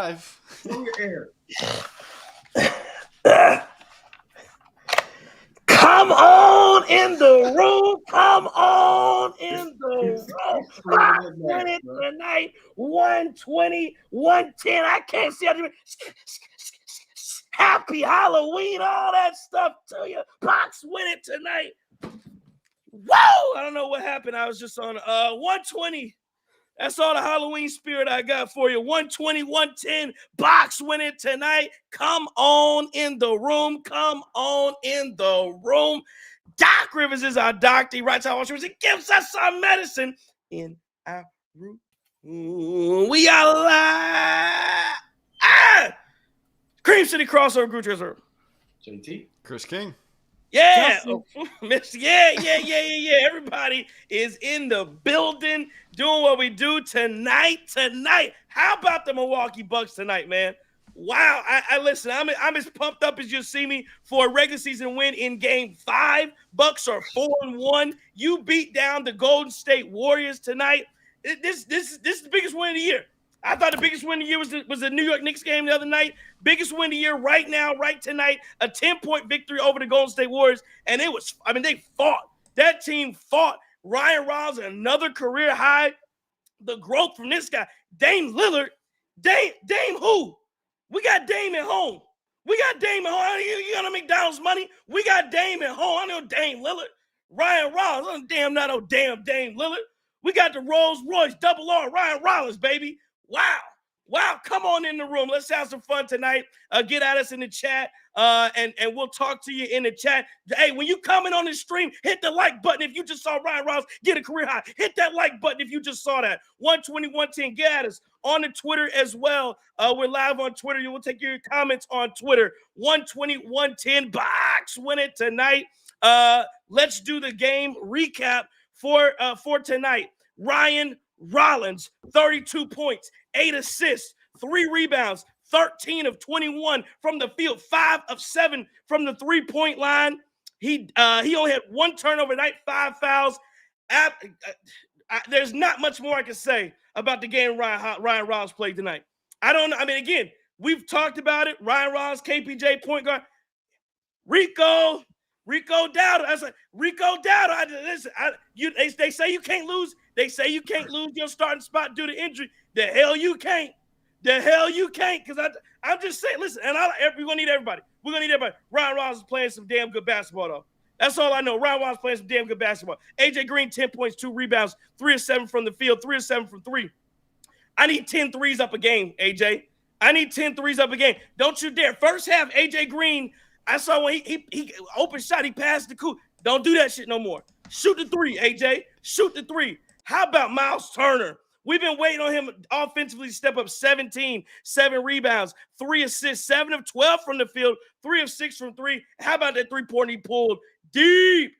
live. On your air. Come on in the room. Come on in the room. Bucks win it tonight. 120, 110. I can't see how to happy Halloween, all that stuff to you. Bucks win it tonight. Whoa! I don't know what happened. I was just on 120. That's all the Halloween spirit I got for you. 120, 110. Bucks win it tonight. Come on in the room. Come on in the room. Doc Rivers is our doctor. He writes our insurance. He gives us some medicine in our room. We are live. Cream City crossover group treasurer. JT. Chris King. Yeah. Yeah. Everybody is in the building doing what we do tonight. How about the Milwaukee Bucks tonight, man? Wow. I listen, I'm as pumped up as you'll see me for a regular season win in game 5. Bucks are 4-1. You beat down the Golden State Warriors tonight. This is the biggest win of the year. I thought the biggest win of the year was the New York Knicks game the other night. Biggest win of the year right now, right tonight. A 10-point victory over the Golden State Warriors. And they fought. That team fought. Ryan Rollins, another career high. The growth from this guy. Dame Lillard. Dame who? We got Dame at home. You got McDonald's money? We got Dame at home. I know Dame Lillard. Ryan Rollins. Damn Dame Lillard. We got the Rolls Royce double R. Ryan Rollins, baby. Wow. Come on in the room. Let's have some fun tonight. Get at us in the chat, and we'll talk to you in the chat. Hey, when you comment on this stream, hit the like button. If you just saw Ryan Rollins get a career high, hit that like button if you just saw that. 120, 110. Get at us on the Twitter as well. We're live on Twitter. You will take your comments on Twitter. 120, 110. Bucks win it tonight. Let's do the game recap for tonight. Ryan Rollins, 32 points, 8 assists, 3 rebounds, 13 of 21 from the field, 5 of 7 from the three-point line. He only had 1 turnover tonight, 5 fouls. There's not much more I can say about the game Ryan Rollins played tonight. I don't know. I mean, again, we've talked about it. Ryan Rollins, KPJ, point guard. Rico Dowdle. I said, Rico Dowdle. They say you can't lose. They say you can't lose your starting spot due to injury. The hell you can't. Because I'm just saying, listen, and we're going to need everybody. Ryan Rollins is playing some damn good basketball, though. That's all I know. Ryan Rollins playing some damn good basketball. AJ Green, 10 points, 2 rebounds, 3 of 7 from the field, 3 of 7 from 3. I need 10 threes up a game, AJ. I need 10 threes up a game. Don't you dare. First half, AJ Green, I saw when he open shot, he passed the coup. Don't do that shit no more. Shoot the 3, AJ. Shoot the 3. How about Myles Turner? We've been waiting on him offensively to step up. 17, 7 rebounds, 3 assists, 7 of 12 from the field, 3 of 6 from 3. How about that 3-pointer he pulled? Deep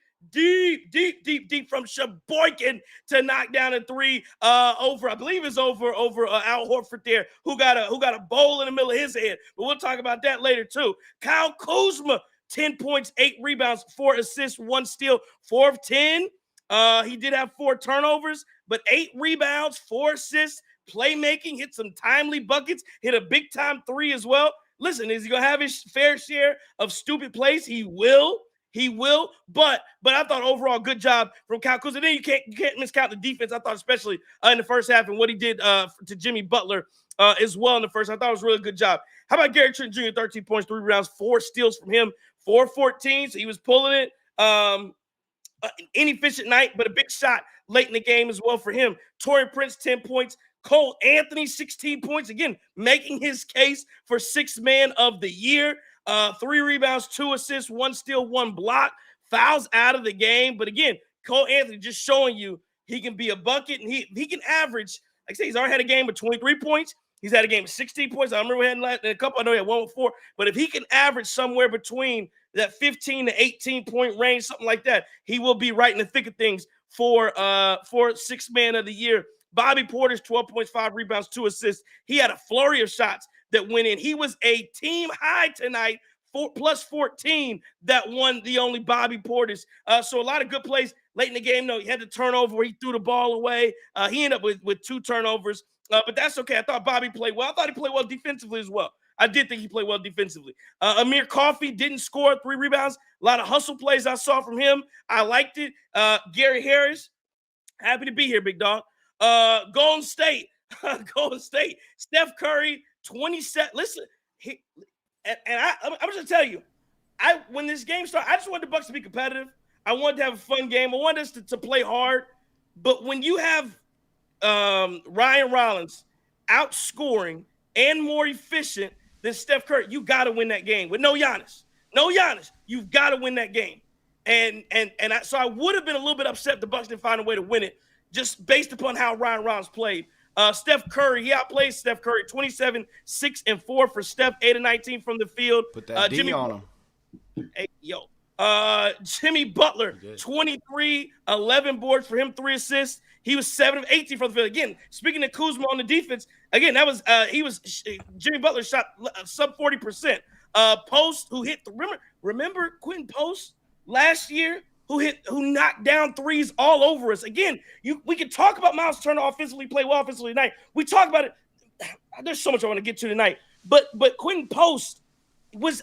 from Sheboygan to knock down a 3 over, I believe it's over Al Horford there, who got a bowl in the middle of his head. But we'll talk about that later too. Kyle Kuzma, 10 points, 8 rebounds, 4 assists, 1 steal, 4 of 10. He did have 4 turnovers, but 8 rebounds, 4 assists, playmaking, hit some timely buckets, hit a big-time 3 as well. Listen, is he going to have his fair share of stupid plays? He will. But I thought overall good job from Kyle Kuzma. Then you can't miscount the defense. I thought especially in the first half and what he did to Jimmy Butler as well in the first. I thought it was a really good job. How about Gary Trent Jr., 13 points, 3 rebounds, 4 steals from him, 4-14. So he was pulling it. Inefficient night, but a big shot late in the game as well for him. Taurean Prince, 10 points. Cole Anthony, 16 points. Again, making his case for 6th man of the year. 3 rebounds, 2 assists, 1 steal, 1 block. Fouls out of the game. But again, Cole Anthony just showing you he can be a bucket and he can average. Like I say, he's already had a game of 23 points. He's had a game of 16 points. I remember we had a couple. I know he had 1 with 4. But if he can average somewhere between that 15 to 18 point range, something like that, he will be right in the thick of things for 6th man of the year. Bobby Porter's 12 points, 5 rebounds, 2 assists. He had a flurry of shots that went in. He was a team high tonight, plus 14 that won the only Bobby Porter's. So a lot of good plays late in the game. Though he had the turnover where he threw the ball away. He ended up with 2 turnovers. But that's okay. I thought Bobby played well. I thought he played well defensively as well. I did think he played well defensively. Amir Coffey didn't score 3 rebounds. A lot of hustle plays I saw from him. I liked it. Gary Harris, happy to be here, big dog. Golden State. Golden State. Steph Curry, 27. Listen, I'm just tell you, when this game started, I just wanted the Bucks to be competitive. I wanted to have a fun game. I wanted us to play hard. But when you have Ryan Rollins outscoring and more efficient than Steph Curry, you got to win that game. With no Giannis, you've got to win that game. So I would have been a little bit upset if the Bucks didn't find a way to win it, just based upon how Ryan Rollins played. Steph Curry, he outplayed Steph Curry, 27, 6 and 4 for Steph, 8 and 19 from the field. Put that D Jimmy on him. Hey, Jimmy Butler, 23, 11 boards for him, 3 assists. He was 7 of 18 from the field. Again, speaking of Kuzma on the defense, again, that was Jimmy Butler shot sub 40%. Post, who hit remember Quentin Post last year, who knocked down threes all over us. Again, we can talk about Myles Turner offensively, play well offensively tonight. We talk about it. There's so much I want to get to tonight. But Quentin Post he was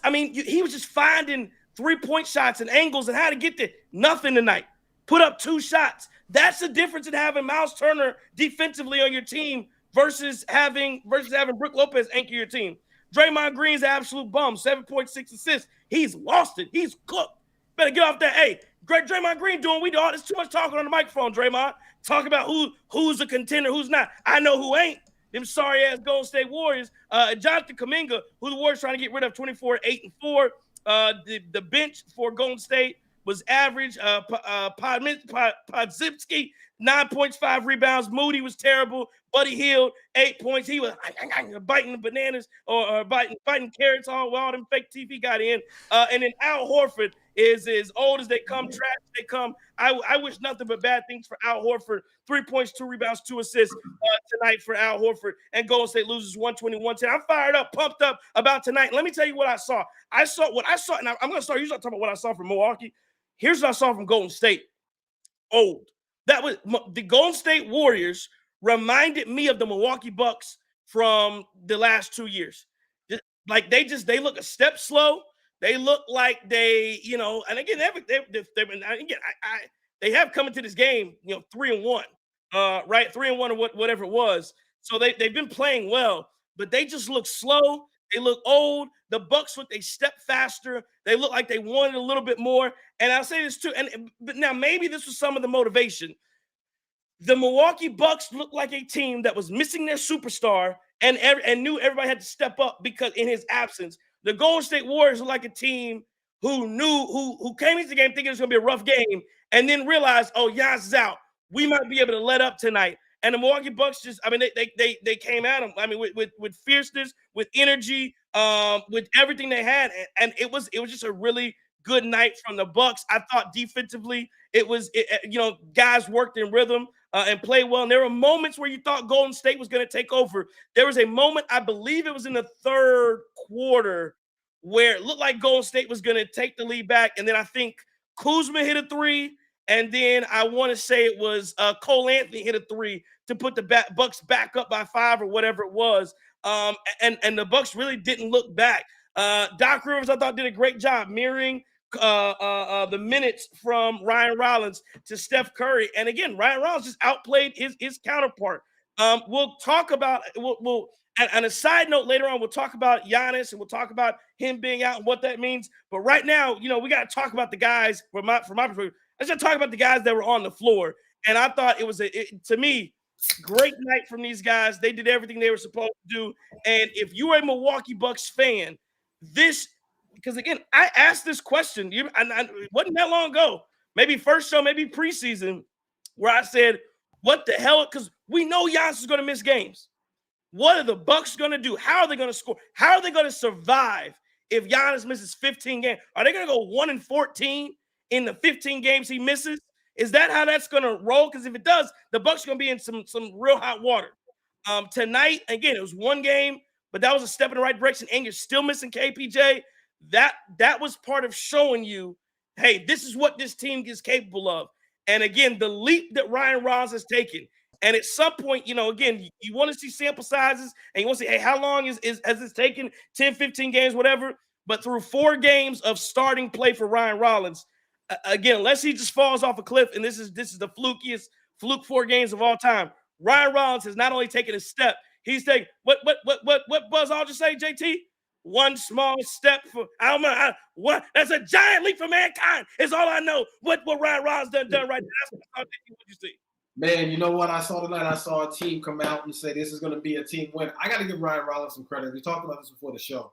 just finding 3-point shots and angles and how to get there. Nothing tonight. Put up 2 shots. That's the difference in having Myles Turner defensively on your team versus having Brook Lopez anchor your team. Draymond Green's an absolute bum, 7.6 assists. He's lost it. He's cooked. Better get off that. Hey, Draymond Green doing we do all this too much talking on the microphone, Draymond. Talk about who's a contender, who's not. I know who ain't. Them sorry-ass Golden State Warriors. Jonathan Kuminga, who the Warriors trying to get rid of, 24, 8 and 4. The bench for Golden State was average. Podzimski, 9 points, 5 rebounds. Moody was terrible. Buddy Hield, 8 points. He was biting the bananas or biting carrots all while them fake teeth he got in. And then Al Horford is as old as they come, trash as they come. I wish nothing but bad things for Al Horford. 3 points, 2 rebounds, 2 assists tonight for Al Horford. And Golden State loses 121-10. I'm fired up, pumped up about tonight. Let me tell you what I saw. I saw, and I'm going to start usually talking about what I saw from Milwaukee. Here's what I saw from Golden State. Old. That was the Golden State Warriors reminded me of the Milwaukee Bucks from the last 2 years. Like they look a step slow. They look like they, and again, they have come into this game, 3-1, right? 3-1 or whatever it was. So they've been playing well, but they just look slow. They look old. The Bucks look a step faster. They look like they wanted a little bit more. And I'll say this too. But now maybe this was some of the motivation. The Milwaukee Bucks looked like a team that was missing their superstar and knew everybody had to step up because in his absence. The Golden State Warriors are like a team who came into the game thinking it was going to be a rough game and then realized, oh, Giannis is out. We might be able to let up tonight. And the Milwaukee Bucks they came at them. With fierceness, with energy, with everything they had, and it was just a really good night from the Bucks. I thought defensively, guys worked in rhythm and played well. And there were moments where you thought Golden State was going to take over. There was a moment, I believe it was in the third quarter, where it looked like Golden State was going to take the lead back, and then I think Kuzma hit a 3. And then I want to say it was Cole Anthony hit a 3 to put the Bucks back up by 5 or whatever it was. And the Bucks really didn't look back. Doc Rivers, I thought, did a great job mirroring the minutes from Ryan Rollins to Steph Curry. And again, Ryan Rollins just outplayed his counterpart. We'll talk about and a side note later on, we'll talk about Giannis and we'll talk about him being out and what that means. But right now, we got to talk about the guys from my perspective. Let's just talk about the guys that were on the floor. And I thought it was, to me, great night from these guys. They did everything they were supposed to do. And if you're a Milwaukee Bucks fan, because again, I asked this question, it wasn't that long ago, maybe first show, maybe preseason, where I said, what the hell? Because we know Giannis is going to miss games. What are the Bucks going to do? How are they going to score? How are they going to survive if Giannis misses 15 games? Are they going to go 1-14 in the 15 games he misses? Is that how that's going to roll? Because if it does, the Bucks are going to be in some real hot water. Tonight, again, it was one game, but that was a step in the right direction, and you're still missing KPJ. That was part of showing you, hey, this is what this team is capable of. And again, the leap that Ryan Rollins has taken, And at some point, again, you want to see sample sizes and you want to see, hey, how long has this taken? 10, 15 games, whatever. But through 4 games of starting play for Ryan Rollins, again, unless he just falls off a cliff, and this is the flukiest fluke 4 games of all time, Ryan Rollins has not only taken a step, he's taken what Buzz Aldrin say, JT? One small step for that's a giant leap for mankind. Is all I know. What Ryan Rollins done right now. That's what you see. Man, you know what I saw tonight? I saw a team come out and say this is going to be a team win. I got to give Ryan Rollins some credit. We talked about this before the show.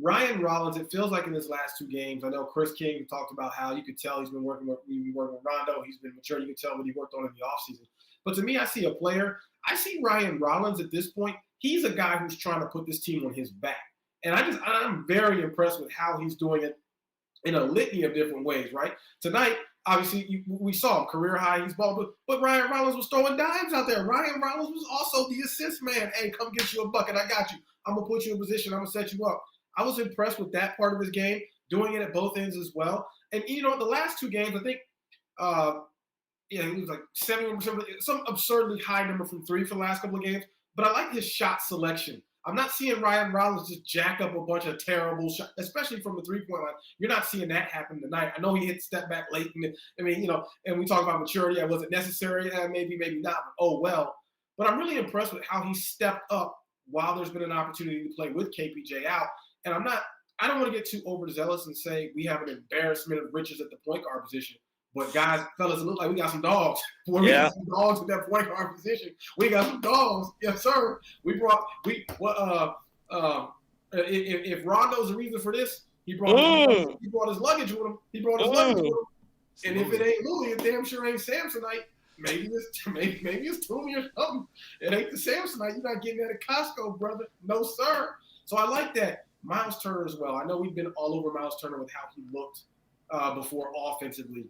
Ryan Rollins, it feels like in his last 2 games, I know Chris King talked about how you could tell he's been working with Rondo. He's been mature. You can tell what he worked on in the offseason. But to me, I see a player. I see Ryan Rollins at this point. He's a guy who's trying to put this team on his back. And I'm very impressed with how he's doing it in a litany of different ways, right? Tonight, obviously, we saw him, career high, he's balled, but Ryan Rollins was throwing dimes out there. Ryan Rollins was also the assist man. Hey, come get you a bucket. I got you. I'm going to put you in position. I'm going to set you up. I was impressed with that part of his game, doing it at both ends as well. And, the last 2 games, I think, he was like 71%, some absurdly high number from 3 for the last couple of games. But I like his shot selection. I'm not seeing Ryan Rollins just jack up a bunch of terrible shots, especially from the 3-point line. You're not seeing that happen tonight. I know he hit step back late. And we talk about maturity. Was it necessary? Maybe not. But oh, well. But I'm really impressed with how he stepped up while there's been an opportunity to play with KPJ out. And I don't want to get too overzealous and say we have an embarrassment of riches at the point guard position. But guys, fellas, it looks like we got some dogs. We got some dogs at that point guard position. We got some dogs, yes, sir. If Rondo's the reason for this, he brought his luggage with him. And if it ain't Louis, it damn sure ain't Samsonite. Maybe it's Toomey or something. It ain't the Samsonite. You're not getting that at Costco, brother. No, sir. So I like that. Myles Turner as well. I know we've been all over Myles Turner with how he looked before offensively.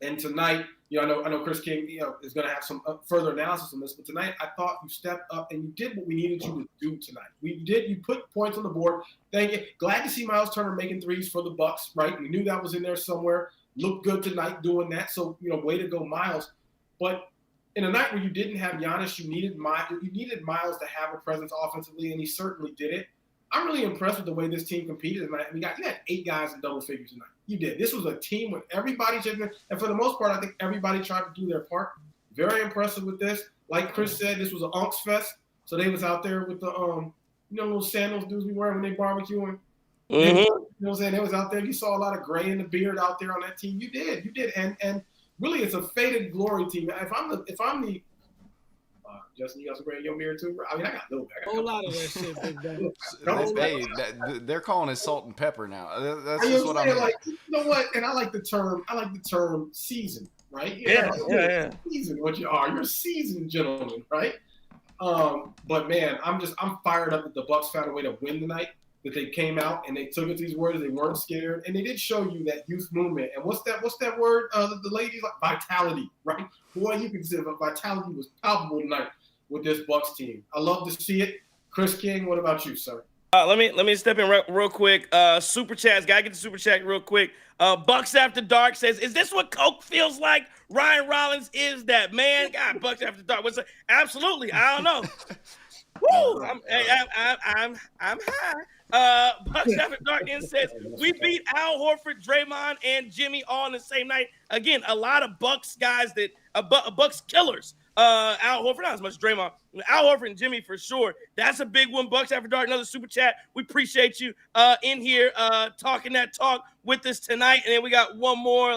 And tonight, I know Chris King, is going to have some further analysis on this. But tonight, I thought you stepped up and you did what we needed you to do tonight. You put points on the board. Thank you. Glad to see Myles Turner making threes for the Bucks. Right, we knew that was in there somewhere. Looked good tonight doing that. So way to go, Myles. But in a night where you didn't have Giannis, you needed Myles to have a presence offensively, and he certainly did it. I'm really impressed with the way this team competed tonight. You had 8 guys in double figures tonight. You did. This was a team with everybody chipping in. And for the most part, I think everybody tried to do their part. Very impressive with this. Like Chris said, this was an Unks Fest. So they was out there with the little sandals dudes be wearing when they barbecuing. Mm-hmm. You know what I'm saying? They was out there. You saw a lot of gray in the beard out there on that team. You did. And really, it's a faded glory team. If I'm the Justin, you got some gray in your beard too, bro? I mean, I got a little bit. A whole lot of that shit, big dog. They're calling it salt and pepper now. That's just what I'm like. You know what? And I like the term season, right? Yeah. Season, what you are. You're a seasoned gentleman, right? But man, I'm fired up that the Bucks found a way to win tonight. That they came out and they took it to these words. They weren't scared, and they did show you that youth movement. And what's that word? The ladies like vitality, right? Boy, you can see vitality was palpable tonight with this Bucks team. I love to see it. Chris King, what about you, sir? Let me step in real quick. Super chats, gotta get the super chat real quick. Bucks After Dark says, "Is this what Coke feels like? Ryan Rollins is that man." God, Bucks After Dark. What's that? Absolutely. I don't know. Woo! I'm high. Bucks After Dark says, "We beat Al Horford, Draymond, and Jimmy all in the same night." Again, a lot of Bucks guys that Bucks killers. Al Horford, not as much Draymond. Al Horford and Jimmy for sure. That's a big one. Bucks After Dark, another super chat. We appreciate you in here talking that talk with us tonight. And then we got one more.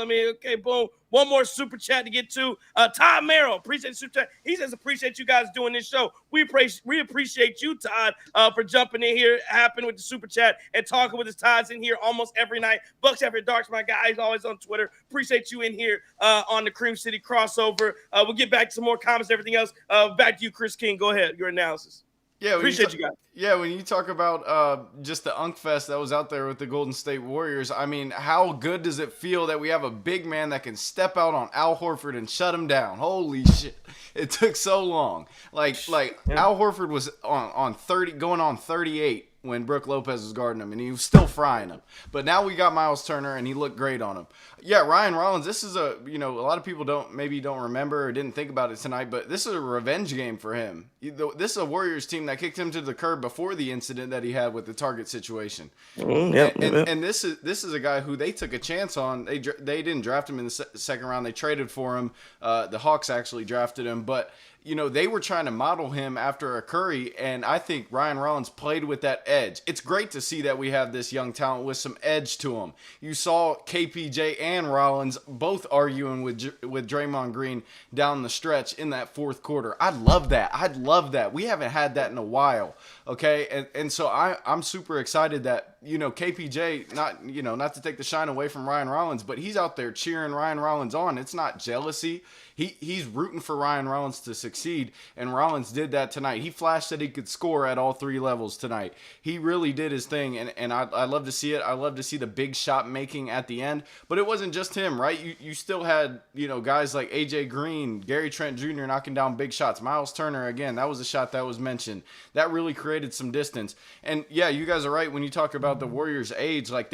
Boom. One more super chat to get to. Todd Merrill, appreciate the super chat. He says, "Appreciate you guys doing this show." We appreciate you, Todd, for jumping in here, happening with the super chat and talking with us. Todd's in here almost every night. Bucks After Dark's my guy. He's always on Twitter. Appreciate you in here on the Cream City crossover. We'll get back to some more comments and everything else. Back to you, Chris King. Go ahead. Your analysis. Yeah, appreciate you guys. Yeah, when you talk about just the Unk Fest that was out there with the Golden State Warriors, I mean, how good does it feel that we have a big man that can step out on Al Horford and shut him down? Holy shit. It took so long. Like Al Horford was on 30, going on 38 when Brook Lopez was guarding him, and he was still frying him. But now we got Myles Turner, and he looked great on him. Yeah, Ryan Rollins, this is a lot of people don't remember or didn't think about it tonight, but this is a revenge game for him. This is a Warriors team that kicked him to the curb before the incident that he had with the Target situation. And this is a guy who they took a chance on. They didn't draft him in the second round. They traded for him. The Hawks actually drafted him, but they were trying to model him after a Curry, and I think Ryan Rollins played with that edge. It's great to see that we have this young talent with some edge to him. You saw KPJ and Rollins both arguing with Draymond Green down the stretch in that fourth quarter. I love that. We haven't had that in a while, okay? And so I'm super excited that, KPJ, not to take the shine away from Ryan Rollins, but he's out there cheering Ryan Rollins on. It's not jealousy. He's rooting for Ryan Rollins to succeed, and Rollins did that tonight. He flashed that he could score at all three levels tonight. He really did his thing, and I love to see it. I love to see the big shot making at the end, but it wasn't just him, right? You still had, guys like AJ Green, Gary Trent Jr. knocking down big shots. Myles Turner, again, that was a shot that was mentioned. That really created some distance. And yeah, you guys are right when you talk about the Warriors' age. Like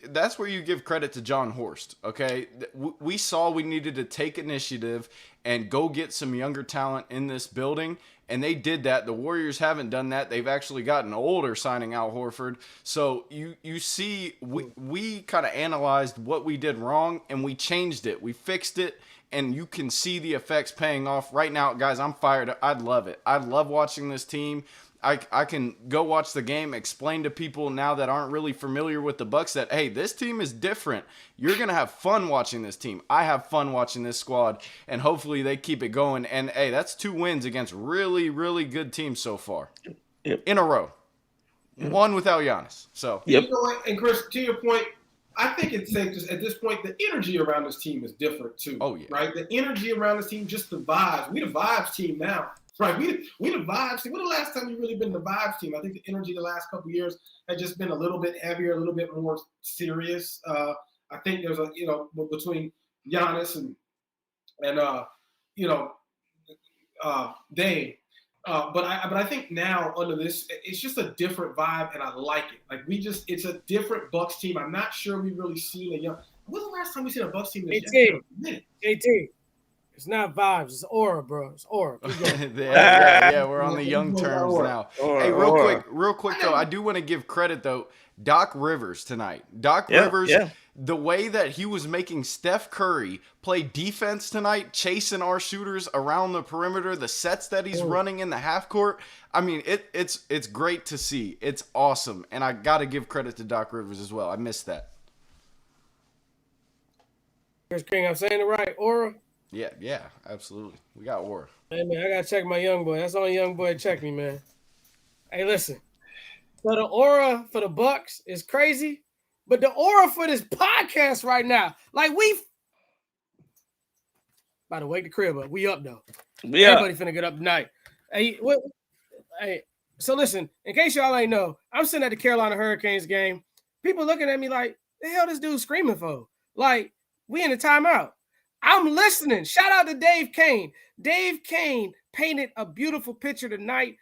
that's where you give credit to John Horst, okay? We saw we needed to take initiative and go get some younger talent in this building, and they did that. The Warriors haven't done that. They've actually gotten older signing Al Horford. So you see, we kind of analyzed what we did wrong, and we changed it. We fixed it, and you can see the effects paying off. Right now, guys, I'm fired. I love it. I love watching this team. I can go watch the game, explain to people now that aren't really familiar with the Bucks that, hey, this team is different. You're going to have fun watching this team. I have fun watching this squad, and hopefully they keep it going. And, hey, that's 2 wins against really, really good teams so far in a row. One without Giannis. So, and Chris, to your point, I think it's safe to, at this point, the energy around this team is different too. Oh, yeah. Right? The energy around this team, just the vibes. We the vibes team now. Right, we the vibes team. When the last time we really been the vibes team? I think the energy the last couple of years had just been a little bit heavier, a little bit more serious. I think there's between Giannis and Dame. But I think now under this, it's just a different vibe, and I like it. Like it's a different Bucks team. I'm not sure we've really seen a young. When's the last time we seen a Bucks team? JT. It's not vibes. It's aura, bro. It's aura. yeah, we're on the young terms now. Hey, real quick though, I do want to give credit though. Doc Rivers tonight. Rivers, the way that he was making Steph Curry play defense tonight, chasing our shooters around the perimeter, the sets that he's running in the half court. I mean, it's great to see. It's awesome, and I got to give credit to Doc Rivers as well. I missed that. Chris King, I'm saying it right. Aura. Yeah, absolutely. We got aura. Hey, man, I got to check my young boy. That's the only young boy to check me, man. Hey, listen. So the aura for the Bucks is crazy, but the aura for this podcast right now, like by the way, the crib up. We up, though. Everybody finna get up tonight. Hey, so listen, in case y'all ain't know, I'm sitting at the Carolina Hurricanes game. People looking at me like, the hell this dude screaming for? Like, we in a timeout. I'm listening. Shout out to Dave Kane. Dave Kane painted a beautiful picture tonight.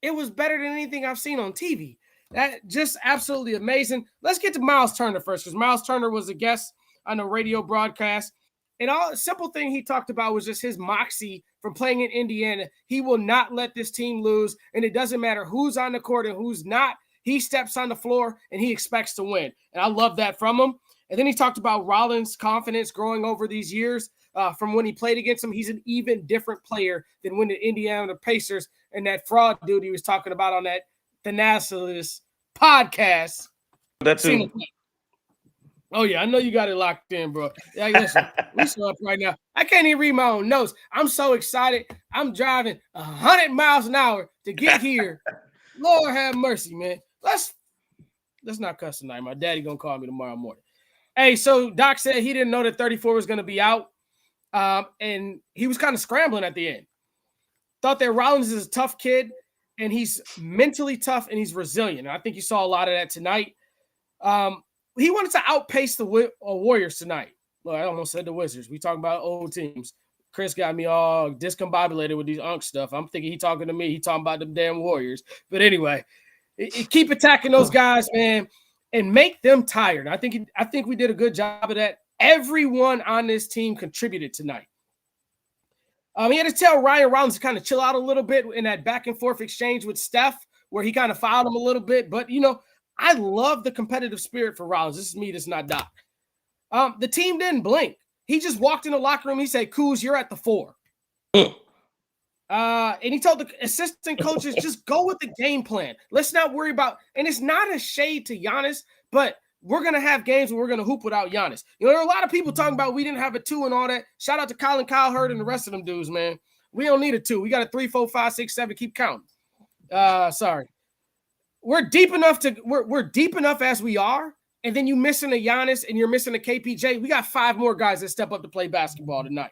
It was better than anything I've seen on TV. That just absolutely amazing. Let's get to Myles Turner first, because Myles Turner was a guest on the radio broadcast. And all simple thing he talked about was just his moxie from playing in Indiana. He will not let this team lose, and it doesn't matter who's on the court and who's not. He steps on the floor, and he expects to win. And I love that from him. And then he talked about Rollins' confidence growing over these years from when he played against him. He's an even different player than when the Indiana Pacers and that fraud dude he was talking about on that Thanasis podcast. That's too. Oh, yeah, I know you got it locked in, bro. Yeah, listen, we still up right now. I can't even read my own notes. I'm so excited. I'm driving 100 miles an hour to get here. Lord have mercy, man. Let's not cuss tonight. My daddy going to call me tomorrow morning. Hey, so Doc said he didn't know that 34 was going to be out, and he was kind of scrambling at the end. Thought that Rollins is a tough kid, and he's mentally tough, and he's resilient. And I think you saw a lot of that tonight. He wanted to outpace the Warriors tonight. Well, I almost said the Wizards. We talking about old teams. Chris got me all discombobulated with these Unk stuff. I'm thinking he talking to me. He talking about the damn Warriors. But anyway, Keep attacking those guys, man, and make them tired. I think we did a good job of that. Everyone on this team contributed tonight. He had to tell Ryan Rollins to kind of chill out a little bit in that back and forth exchange with Steph, where he kind of fouled him a little bit. But, I love the competitive spirit for Rollins. This is me. This is not Doc. The team didn't blink. He just walked in the locker room. He said, Kuz, you're at the 4. And he told the assistant coaches, just go with the game plan. Let's not worry about, and it's not a shade to Giannis, but we're going to have games where we're going to hoop without Giannis. There are a lot of people talking about we didn't have a 2 and all that. Shout out to Colin Cowherd and the rest of them dudes, man. We don't need a 2. We got a 3, 4, 5, 6, 7. Keep counting. Sorry. We're deep enough as we are, and then you missing a Giannis and you're missing a KPJ. We got 5 more guys that step up to play basketball tonight.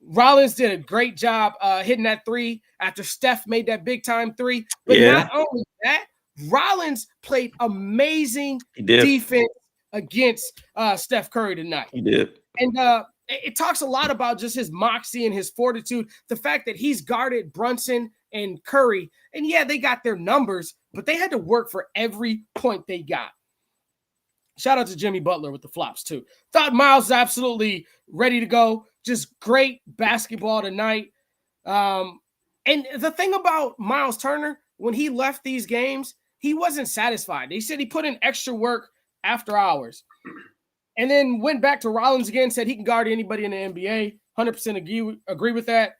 Rollins did a great job hitting that 3 after Steph made that big-time 3. But not only that, Rollins played amazing defense against Steph Curry tonight. He did. And it talks a lot about just his moxie and his fortitude, the fact that he's guarded Brunson and Curry. And, yeah, they got their numbers, but they had to work for every point they got. Shout out to Jimmy Butler with the flops, too. Thought Myles was absolutely ready to go. Just great basketball tonight. And the thing about Myles Turner, when he left these games, he wasn't satisfied. They said he put in extra work after hours. And then went back to Rollins again, said he can guard anybody in the NBA. 100% agree with that.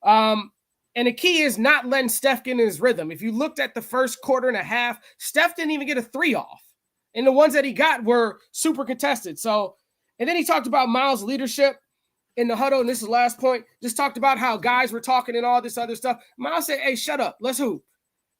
And the key is not letting Steph get in his rhythm. If you looked at the first quarter and a half, Steph didn't even get a 3 off. And the ones that he got were super contested. So, and then he talked about Myles' leadership in the huddle. And this is the last point. Just talked about how guys were talking and all this other stuff. Myles said, hey, shut up. Let's hoop.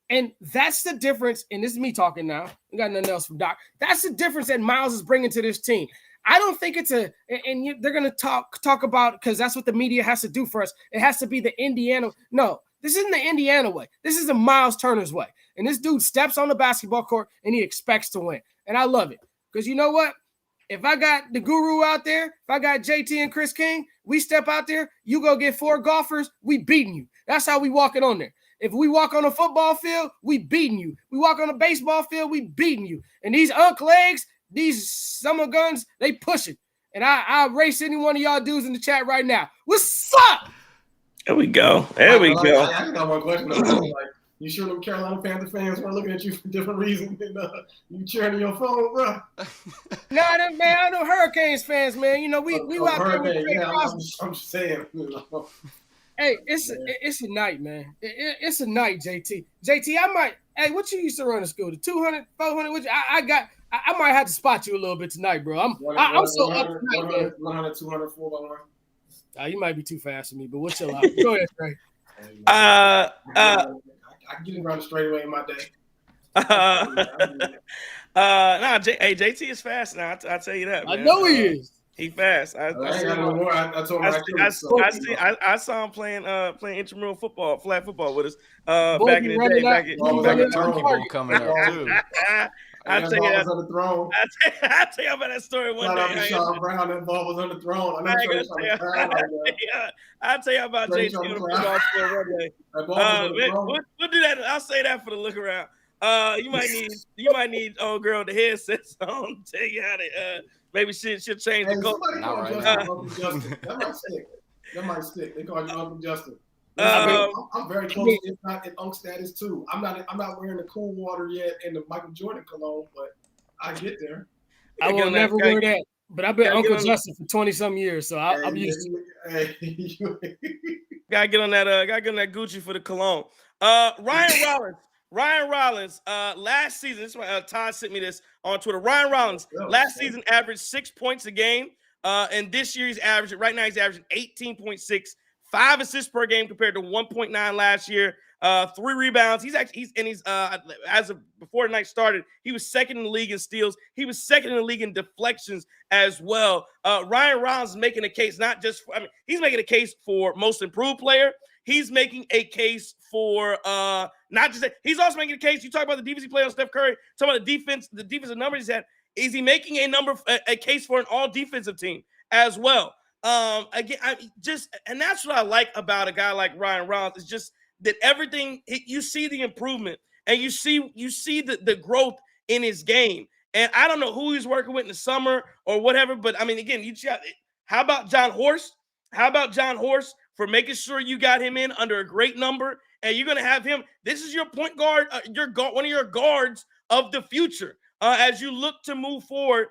And that's the difference. And this is me talking now. We got nothing else from Doc. That's the difference that Myles is bringing to this team. I don't think it's they're going to talk about, because that's what the media has to do for us. It has to be the Indiana. No, this isn't the Indiana way. This is the Myles Turner's way. And this dude steps on the basketball court and he expects to win. And I love it. Because you know what? If I got the guru out there, if I got JT and Chris King, we step out there, you go get 4 golfers, we beating you. That's how we walking on there. If we walk on a football field, we beating you. We walk on a baseball field, we beating you. And these legs, these summer guns, they pushing. And I race any one of y'all dudes in the chat right now. What's up? There we go. There we go. I got one question. Like, you sure them Carolina Panther fans weren't looking at you for different reasons than you cheering on your phone, bro? Nah, man, I know Hurricanes fans, man. We out there with Trey Crosby. I'm just saying. Hey, it's a night, man. It's a night, JT. JT, I might. Hey, what you used to run to school? The 200, 400. Which I might have to spot you a little bit tonight, bro. I'm so up tonight, man. 100, 200, 4x1. You might be too fast for me, but what's your line? Go ahead, Trey. I can get him around the straightaway in my day. JT is fast now. I'll tell you that, man. I know he is. He fast. I saw him playing intramural football, flag football with us back in the day. Back in Turkey coming up too. I'll tell you about that story one day. Sean Brown, that ball was on the throne. I'll tell you about JT on the football field one day. We'll do that. I'll say that for the look around. You might need old girl with the headsets on. Tell you how to maybe she'll change the color. That might stick. They call you Uncle Justin. I'm very close. It's not in Unk status too. I'm not wearing the cool water yet and the Michael Jordan cologne, but I get there. I will never wear that. But I've been Uncle Justin for 20-some years, so I'm used to it. Gotta get on that Gucci for the cologne. Ryan Rollins, last season, this is why Todd sent me this on Twitter. Ryan Rollins, last season averaged 6 points a game. And this year he's averaging 18.6, 5 assists per game compared to 1.9 last year. 3 rebounds. He's as of before the night started, he was second in the league in steals. He was second in the league in deflections as well. Ryan Rollins is making a case he's making a case for most improved player. He's making a case for not just that. He's also making a case. You talk about the defense he played on Steph Curry. Talk about the defensive numbers he's had. Is he making a case for an all defensive team as well? And that's what I like about a guy like Ryan Rollins is just that everything you see the improvement. and you see the growth in his game. And I don't know who he's working with in the summer or whatever, but I mean, again, how about John Horst? How about John Horst for making sure you got him in under a great number, and you're going to have him. This is your point guard, one of your guards of the future as you look to move forward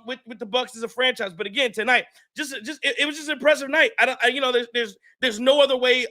with the Bucks as a franchise. But again, tonight, it was just an impressive night. There's no other way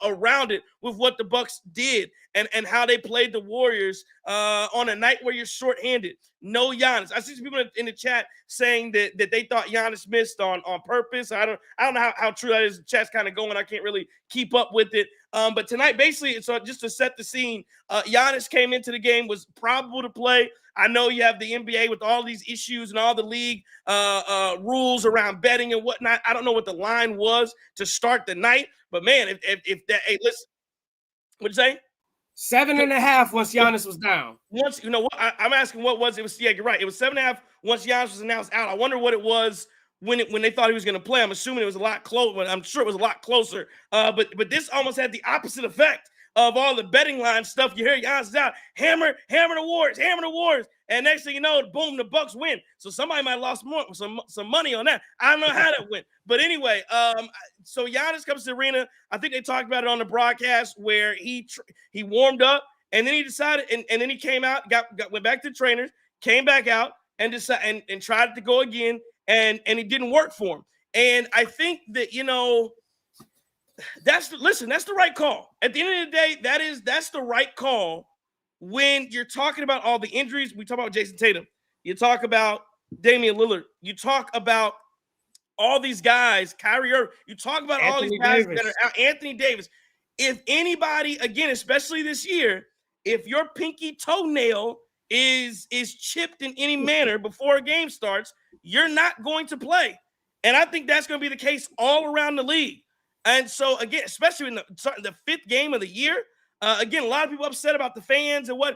around it with what the Bucks did and how they played the Warriors on a night where you're shorthanded. No Giannis. I see some people in the chat saying that they thought Giannis missed on purpose. I don't know how true that is. The chat's kind of going. I can't really keep up with it. But tonight, basically, so just to set the scene, Giannis came into the game, was probable to play. I know you have the NBA with all these issues and all the league rules around betting and whatnot. I don't know what the line was to start the night, but man, if that, hey, listen, what'd you say? 7.5 once Giannis was down. Once, you know what? I'm asking what was it? Was, yeah, you're right. It was 7.5 once Giannis was announced out. I wonder what it was when they thought he was going to play. I'm assuming it was a lot closer. I'm sure it was a lot closer. But this almost had the opposite effect of all the betting line stuff. You hear Giannis is out, hammer the Warriors. And next thing you know, boom, the Bucks win. So somebody might have lost some money on that. I don't know how that went. But anyway, so Giannis comes to the arena. I think they talked about it on the broadcast where he warmed up and then he decided, and then he came out, went back to the trainers, came back out and decided and tried to go again, and it didn't work for him. And I think that, that's the right call. At the end of the day, that's the right call. When you're talking about all the injuries, we talk about Jason Tatum, you talk about Damian Lillard, you talk about all these guys, Kyrie Irving, you talk about all these guys that are out, Anthony Davis. If anybody, again, especially this year, if your pinky toenail is chipped in any manner before a game starts, you're not going to play. And I think that's going to be the case all around the league. And so, again, especially in the fifth game of the year, again, a lot of people upset about the fans and what.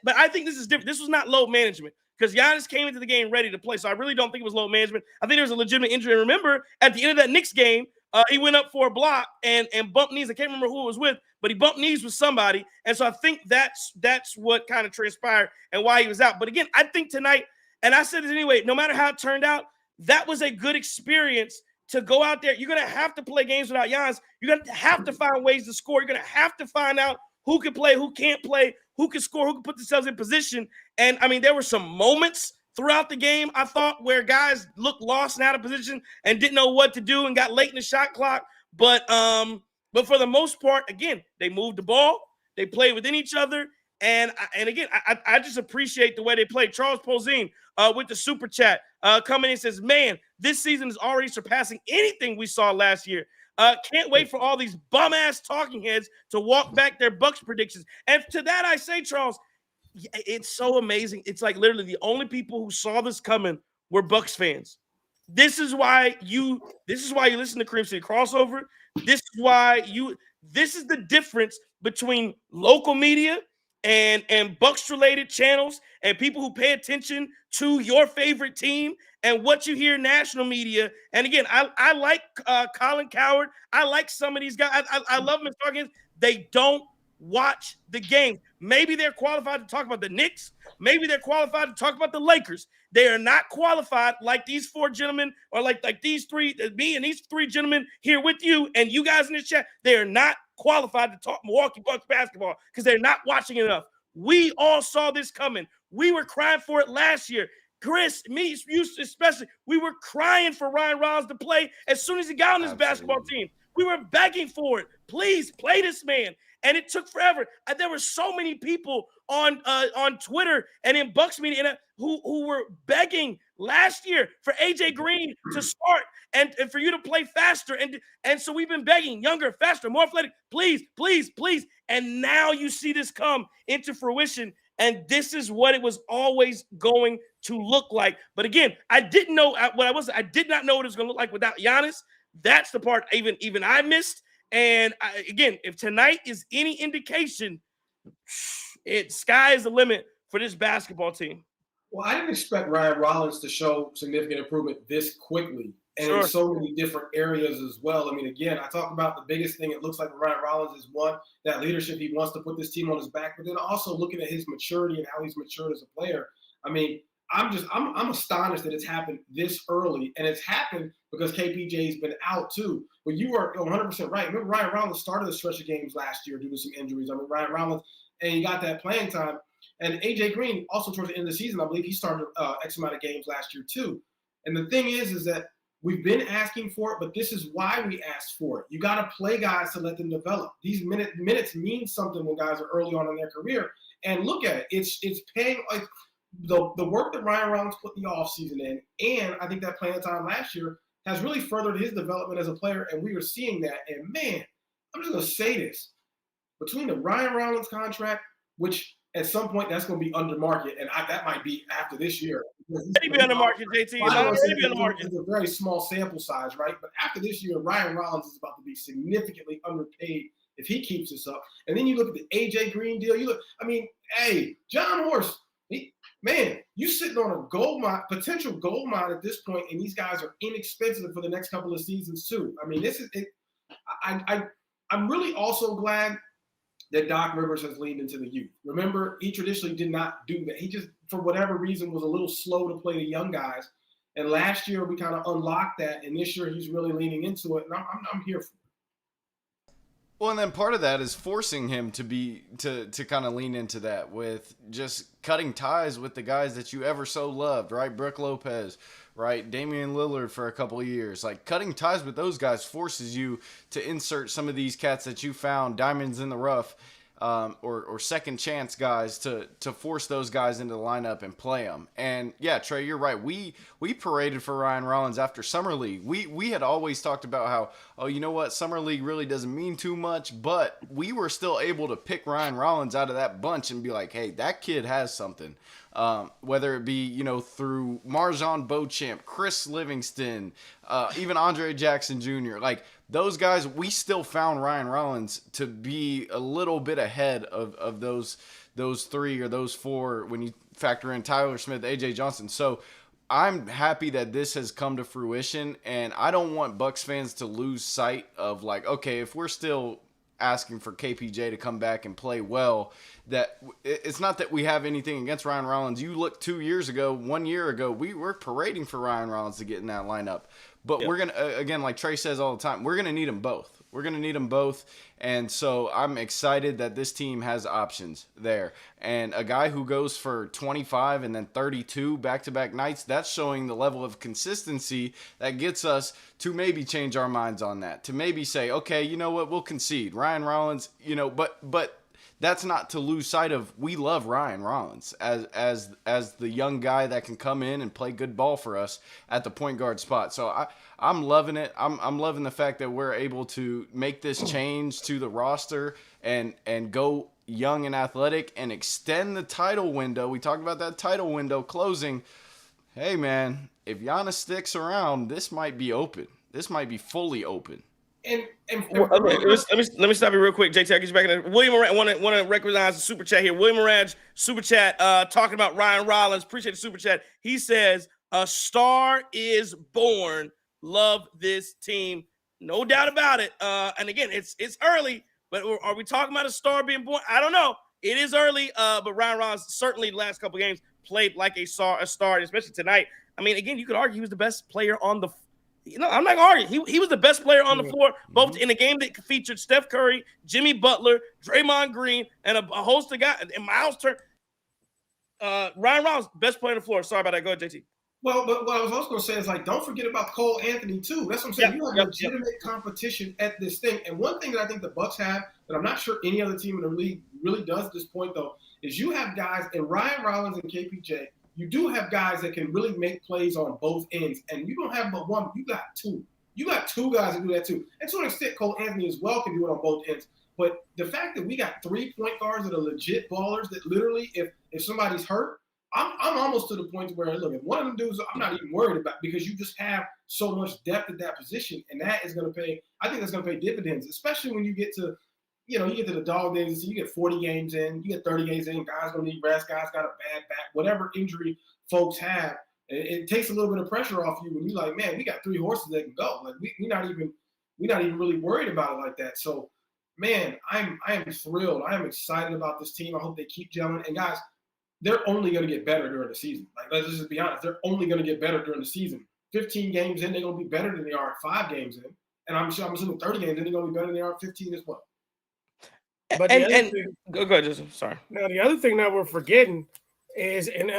But I think this is different. This was not load management because Giannis came into the game ready to play. So I really don't think it was load management. I think there was a legitimate injury. And remember, at the end of that Knicks game, he went up for a block and bumped knees. I can't remember who it was with, but he bumped knees with somebody. And so I think that's what kind of transpired and why he was out. But again, I think tonight, and I said it anyway, no matter how it turned out, that was a good experience to go out there. You're going to have to play games without Giannis. You're going to have to find ways to score. You're going to have to find out who can play, who can't play, who can score, who can put themselves in position. And, I mean, there were some moments throughout the game, I thought, where guys looked lost and out of position and didn't know what to do and got late in the shot clock. But for the most part, again, they moved the ball. They played within each other. And again, I just appreciate the way they played. Charles Posine with the super chat coming in says, man, this season is already surpassing anything we saw last year. Can't wait for all these bum-ass talking heads to walk back their Bucks predictions. And to that I say, Charles, it's so amazing. It's like literally the only people who saw this coming were Bucks fans. This is why you listen to Cream City Crossover. This is the difference between local media and Bucks related channels and people who pay attention to your favorite team and what you hear national media. And again, I like Colin Cowherd. I like some of these guys. I love them as talking. They don't watch the game. Maybe they're qualified to talk about the Knicks. Maybe they're qualified to talk about the Lakers. They are not qualified like these four gentlemen or like these three, me and these three gentlemen here with you and you guys in this chat. They are not qualified to talk Milwaukee Bucks basketball because they're not watching enough. We all saw this coming. We were crying for it last year. Chris, me, you especially, we were crying for Ryan Rollins to play as soon as he got on this basketball team. We were begging for it. Please play this man. And it took forever. There were so many people on Twitter and in Bucks media who were begging last year for AJ Green to start and for you to play faster. And so we've been begging younger, faster, more athletic. Please, please, please. And now you see this come into fruition. And this is what it was always going to look like. But again, I did not know what it was going to look like without Giannis. That's the part even I missed. And again, if tonight is any indication, sky is the limit for this basketball team. Well, I didn't expect Ryan Rollins to show significant improvement this quickly. and in so many different areas as well. I mean, again, I talk about the biggest thing it looks like with Ryan Rollins is one, that leadership. He wants to put this team on his back, but then also looking at his maturity and how he's matured as a player. I mean, I'm astonished that it's happened this early, and it's happened because KPJ's been out too. But you are 100% right. Remember, Ryan Rollins started a stretch of games last year due to some injuries. I mean, Ryan Rollins, and he got that playing time. And AJ Green also towards the end of the season, I believe he started X amount of games last year too. And the thing is that we've been asking for it, but this is why we asked for it. You got to play guys to let them develop. These minutes mean something when guys are early on in their career. And look at it. It's paying like the work that Ryan Rollins put the offseason in, and I think that playing time last year has really furthered his development as a player, and we are seeing that. And man, I'm just going to say this. Between the Ryan Rollins contract, which at some point that's going to be under market, and that might be after this year. Maybe be under market, JT. It's a very small sample size, right? But after this year, Ryan Rollins is about to be significantly underpaid if he keeps this up. And then you look at the AJ Green deal. John Horst, man, you sitting on a gold mine, potential gold mine at this point, and these guys are inexpensive for the next couple of seasons too. I mean, this is it. I'm really also glad that Doc Rivers has leaned into the youth. Remember, he traditionally did not do that. He just, for whatever reason, was a little slow to play the young guys. And last year, we kind of unlocked that. And this year, he's really leaning into it. And I'm here for it. Well, and then part of that is forcing him to kind of lean into that with just cutting ties with the guys that you ever so loved, right? Brook Lopez, right? Damian Lillard for a couple of years. Like, cutting ties with those guys forces you to insert some of these cats that you found, diamonds in the rough, or second chance guys to force those guys into the lineup and play them. And yeah, Trey, you're right. We paraded for Ryan Rollins after Summer League. We had always talked about how, oh, you know what, Summer League really doesn't mean too much, but we were still able to pick Ryan Rollins out of that bunch and be like, hey, that kid has something. Whether it be, through Marjon Beauchamp, Chris Livingston, even Andre Jackson Jr., like those guys, we still found Ryan Rollins to be a little bit ahead of those three or those four when you factor in Tyler Smith, AJ Johnson. So I'm happy that this has come to fruition, and I don't want Bucks fans to lose sight of like, okay, if we're still asking for KPJ to come back and play well, that it's not that we have anything against Ryan Rollins. You look 2 years ago, 1 year ago, we were parading for Ryan Rollins to get in that lineup. But we're going to, again, like Trey says all the time, we're going to need them both. We're going to need them both. And so I'm excited that this team has options there. And a guy who goes for 25 and then 32 back-to-back nights, that's showing the level of consistency that gets us to maybe change our minds on that. To maybe say, okay, you know what, we'll concede. Ryan Rollins, but that's not to lose sight of, we love Ryan Rollins as the young guy that can come in and play good ball for us at the point guard spot. So I'm loving it. I'm loving the fact that we're able to make this change to the roster and go young and athletic and extend the title window. We talked about that title window closing. Hey man, if Giannis sticks around, this might be open. This might be fully open. Let me stop you real quick, JT. I'll get you back in there. William Moran, want to recognize the super chat here. William Moran, super chat, talking about Ryan Rollins. Appreciate the super chat. He says, a star is born. Love this team. No doubt about it. And again, it's early, but are we talking about a star being born? I don't know. It is early, but Ryan Rollins certainly the last couple of games played like a star, especially tonight. I mean, again, you could argue he was the best player on the I'm not going to argue. He was the best player on the floor, both in a game that featured Steph Curry, Jimmy Butler, Draymond Green, and a host of guys, and Myles Turner. Ryan Rollins, best player on the floor. Sorry about that. Go ahead, JT. Well, but what I was also going to say is, like, don't forget about Cole Anthony, too. That's what I'm saying. You have legitimate competition at this thing. And one thing that I think the Bucks have that I'm not sure any other team in the league really does at this point, though, is you have guys, and Ryan Rollins and KPJ, you do have guys that can really make plays on both ends. And you don't have but one. You got two. You got two guys that do that, too. And to an extent, Cole Anthony as well can do it on both ends. But the fact that we got 3 point guards that are legit ballers that literally, if somebody's hurt, I'm almost to the point where, look, if one of them dudes, I'm not even worried about, because you just have so much depth at that position, and that is going to pay. I think that's going to pay dividends, especially when you get to, you get to the dog days. You get 40 games in, you get 30 games in. Guys going to need rest. Guys got a bad back, whatever injury folks have. It takes a little bit of pressure off you when you're like, man, we got 3 horses that can go. Like we're not even really worried about it like that. So, man, I am thrilled. I am excited about this team. I hope they keep gelling. And guys, they're only going to get better during the season. Like, let's just be honest. They're only going to get better during the season. 15 games in, they're going to be better than they are 5 games in. And I'm assuming 30 games in, they're going to be better than they are 15 as well. But go ahead, Justin. Sorry. Now, the other thing that we're forgetting is, and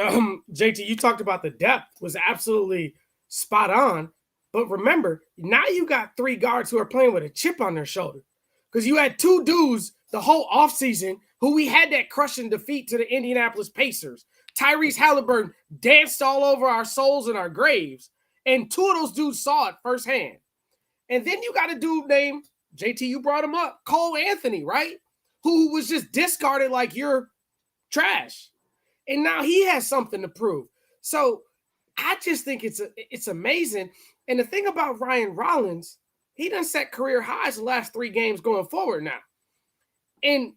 JT, you talked about the depth was absolutely spot on. But remember, now you got 3 guards who are playing with a chip on their shoulder. Because you had 2 dudes the whole offseason who we had that crushing defeat to the Indianapolis Pacers. Tyrese Halliburton danced all over our souls and our graves. And 2 of those dudes saw it firsthand. And then you got a dude named, JT, you brought him up, Cole Anthony, right? Who was just discarded like you're trash. And now he has something to prove. So I just think it's amazing. And the thing about Ryan Rollins, he done set career highs the last 3 games going forward now. And,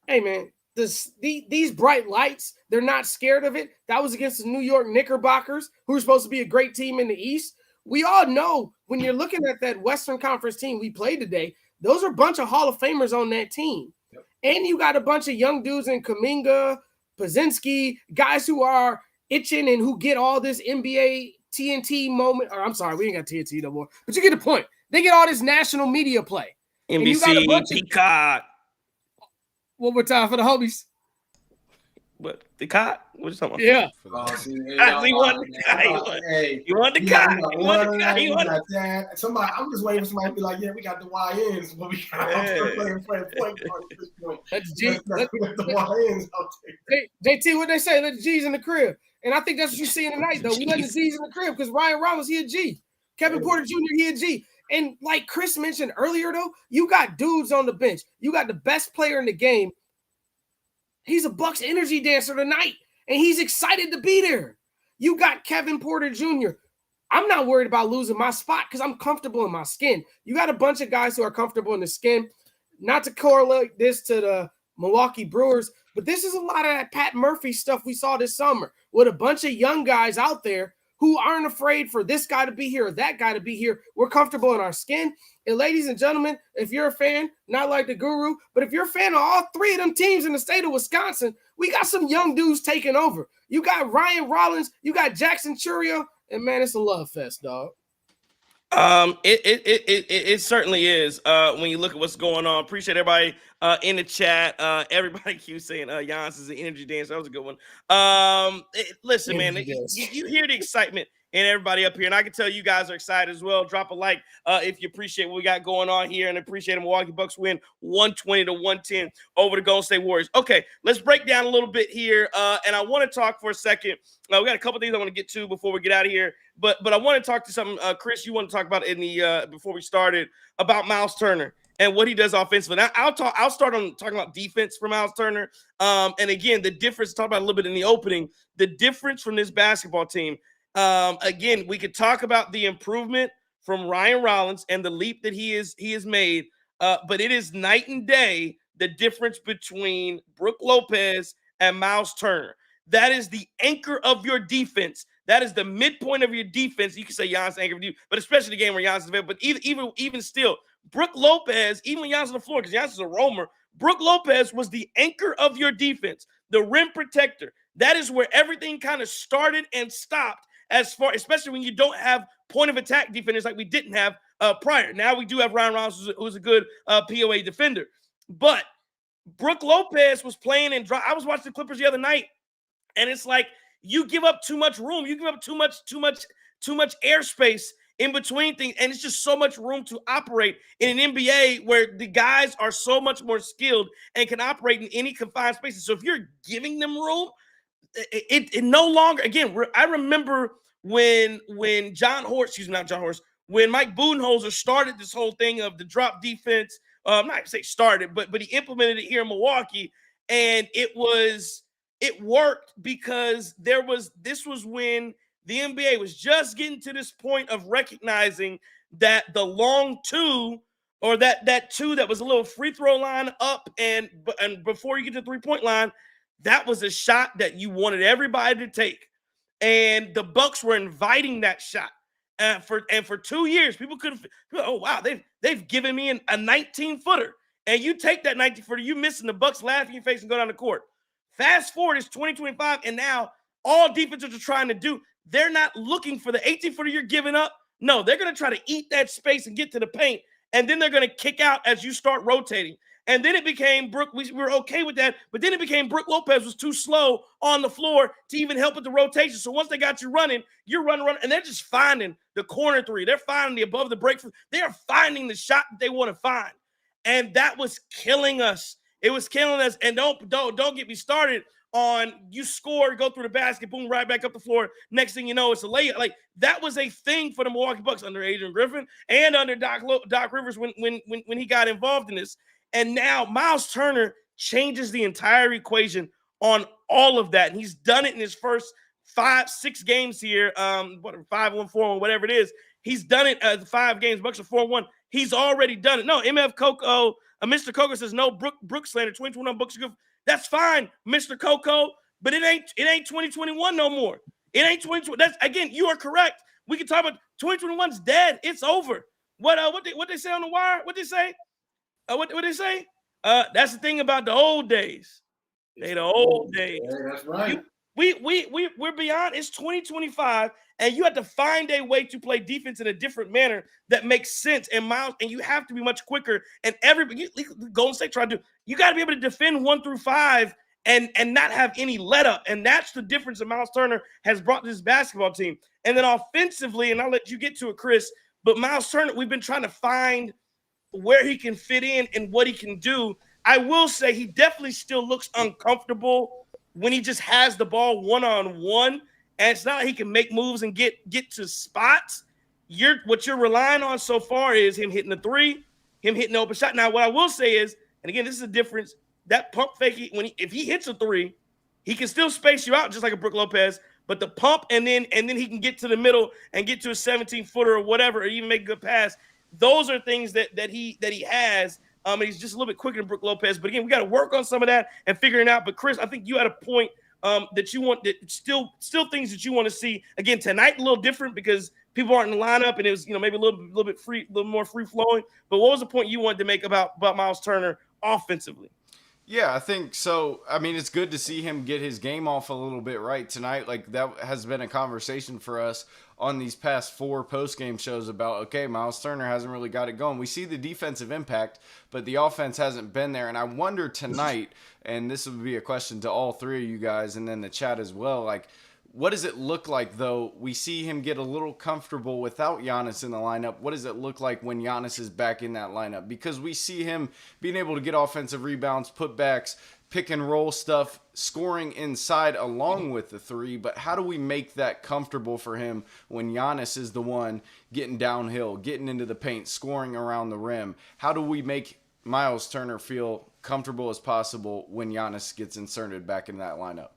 hey, man, these bright lights, they're not scared of it. That was against the New York Knickerbockers, who are supposed to be a great team in the East. We all know when you're looking at that Western Conference team we played today, those are a bunch of Hall of Famers on that team. Yep. And you got a bunch of young dudes in Kuminga, Pazinski, guys who are itching and who get all this NBA TNT moment. Or I'm sorry, we ain't got TNT no more. But you get the point. They get all this national media play. NBC, Peacock. One more time for the homies. What? The cot? What you talking about? Yeah. He want the guy. You want the guy. Somebody, I'm just waiting for somebody to be like, yeah, we got the YNs, but we got playing point guard at this point. That's G. Let the YNs out there. JT, what they say? Let the G's in the crib. And I think that's what you're seeing tonight, though. We let the G's in the crib because Ryan Rollins, he a G. Kevin Porter Jr., he a G. And like Chris mentioned earlier, though, you got dudes on the bench. You got the best player in the game. He's a Bucks energy dancer tonight, and he's excited to be there. You got Kevin Porter Jr. I'm not worried about losing my spot because I'm comfortable in my skin. You got a bunch of guys who are comfortable in the skin. Not to correlate this to the Milwaukee Brewers, but this is a lot of that Pat Murphy stuff we saw this summer with a bunch of young guys out there who aren't afraid for this guy to be here or that guy to be here. We're comfortable in our skin. And ladies and gentlemen, if you're a fan, not like the guru, but if you're a fan of all 3 of them teams in the state of Wisconsin, we got some young dudes taking over. You got Ryan Rollins, you got Jackson Churio, and man, it's a love fest, dog. It certainly is. When you look at what's going on, appreciate everybody in the chat. Everybody keeps saying Giannis is an energy dancer. That was a good one. Listen, energy, man, you hear the excitement in everybody up here, and I can tell you guys are excited as well. Drop a like if you appreciate what we got going on here, and appreciate the Milwaukee Bucks win 120-110 over the Golden State Warriors. Okay, let's break down a little bit here, and I want to talk for a second. We got a couple things I want to get to before we get out of here, but I want to talk to something, Chris, you want to talk about in the before we started about Myles Turner and what he does offensively. Now, I'll start on talking about defense for Myles Turner. And again, the difference, talk about a little bit in the opening, the difference from this basketball team. Again, we could talk about the improvement from Ryan Rollins and the leap that he has made. But it is night and day, the difference between Brook Lopez and Myles Turner. That is the anchor of your defense. That is the midpoint of your defense. You can say Giannis anchor of you, but especially the game where Giannis is available. But even still, Brook Lopez, even when Giannis on the floor, because Giannis is a roamer, Brook Lopez was the anchor of your defense, the rim protector. That is where everything kind of started and stopped, especially when you don't have point of attack defenders like we didn't have prior. Now we do have Ryan Rollins, who's a good POA defender. But Brook Lopez was playing and I was watching the Clippers the other night, and it's like you give up too much room. You give up too much airspace in between things, and it's just so much room to operate in an NBA where the guys are so much more skilled and can operate in any confined spaces. So if you're giving them room, it no longer, again, I remember when when Mike Budenholzer started this whole thing of the drop defense, not to say started, but he implemented it here in Milwaukee, and it worked because this was when the NBA was just getting to this point of recognizing that the long two, or that two that was a little free throw line up and before you get to the 3-point line, that was a shot that you wanted everybody to take. And the Bucks were inviting that shot. For 2 years, people couldn't. Oh wow, they've given me a 19-footer, and you take that 19-footer, you missing the Bucks laugh in your face and go down the court. Fast forward, it's 2025, and now all defenses are trying to do. They're not looking for the 18-footer you're giving up. No, they're going to try to eat that space and get to the paint, and then they're going to kick out as you start rotating. And then it became Brook. We were okay with that, but then it became Brook Lopez was too slow on the floor to even help with the rotation. So once they got you running, you're running, and they're just finding the corner three. They're finding the above the break. They are finding the shot that they want to find, and that was killing us. It was killing us. And don't get me started on you score, go through the basket, boom, right back up the floor. Next thing you know, it's a layup. Like that was a thing for the Milwaukee Bucks under Adrian Griffin and under Doc Rivers when he got involved in this. And now Myles Turner changes the entire equation on all of that. And he's done it in his first 5-6 games here. 5-1-4-1, whatever it is. He's done it 5 games. Bucks are 4-1. He's already done it. No, MF Coco, Mr. Coco says no. Brook slander 2021 Bucks are good. That's fine, Mr. Coco. But it ain't 2021 no more. It ain't 2020. That's again, you are correct. We can talk about 2021's dead. It's over. What they say on the wire? What they say? What they say? That's the thing about the old days. They the old days. Yeah, that's right. We're beyond. It's 2025, and you have to find a way to play defense in a different manner that makes sense. And Myles, and you have to be much quicker. And Golden State try to do. You got to be able to defend 1 through 5 and not have any let up. And that's the difference that Myles Turner has brought to this basketball team. And then offensively, and I'll let you get to it, Chris. But Myles Turner, we've been trying to find where he can fit in and what he can do. I will say he definitely still looks uncomfortable when he just has the ball one-on-one, and it's not like he can make moves and get to spots. What you're relying on so far is him hitting the three, him hitting the open shot. Now, what I will say is, and again, this is a difference, that pump fake, if he hits a three, he can still space you out just like a Brook Lopez, but the pump and then he can get to the middle and get to a 17-footer or whatever, or even make a good pass. Those are things that he has. And he's just a little bit quicker than Brook Lopez. But again, we got to work on some of that and figuring it out. But Chris, I think you had a point that you want, that still things that you want to see. Again, tonight a little different because people aren't in the lineup and it was maybe a little bit free, a little more free flowing. But what was the point you wanted to make about Myles Turner offensively? Yeah, I think so. I mean, it's good to see him get his game off a little bit right tonight. Like, that has been a conversation for us on these past 4 post-game shows about, okay, Myles Turner hasn't really got it going. We see the defensive impact, but the offense hasn't been there. And I wonder tonight, and this would be a question to all 3 of you guys and then the chat as well, like, what does it look like, though? We see him get a little comfortable without Giannis in the lineup. What does it look like when Giannis is back in that lineup? Because we see him being able to get offensive rebounds, putbacks, pick and roll stuff, scoring inside along with the 3. But how do we make that comfortable for him when Giannis is the one getting downhill, getting into the paint, scoring around the rim? How do we make Myles Turner feel comfortable as possible when Giannis gets inserted back in that lineup?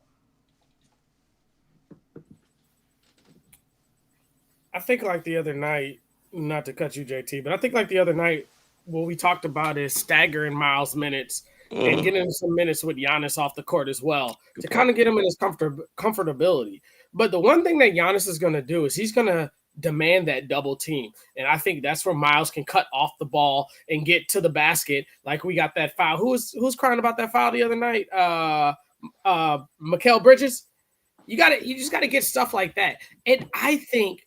I think like the other night, not to cut you, JT, but I think like the other night, what we talked about is staggering Myles minutes and getting him some minutes with Giannis off the court as well to kind of get him in his comfortability. But the one thing that Giannis is going to do is he's going to demand that double team. And I think that's where Myles can cut off the ball and get to the basket. Like we got that foul. Who's crying about that foul the other night? Mikal Bridges. You just got to get stuff like that. And I think,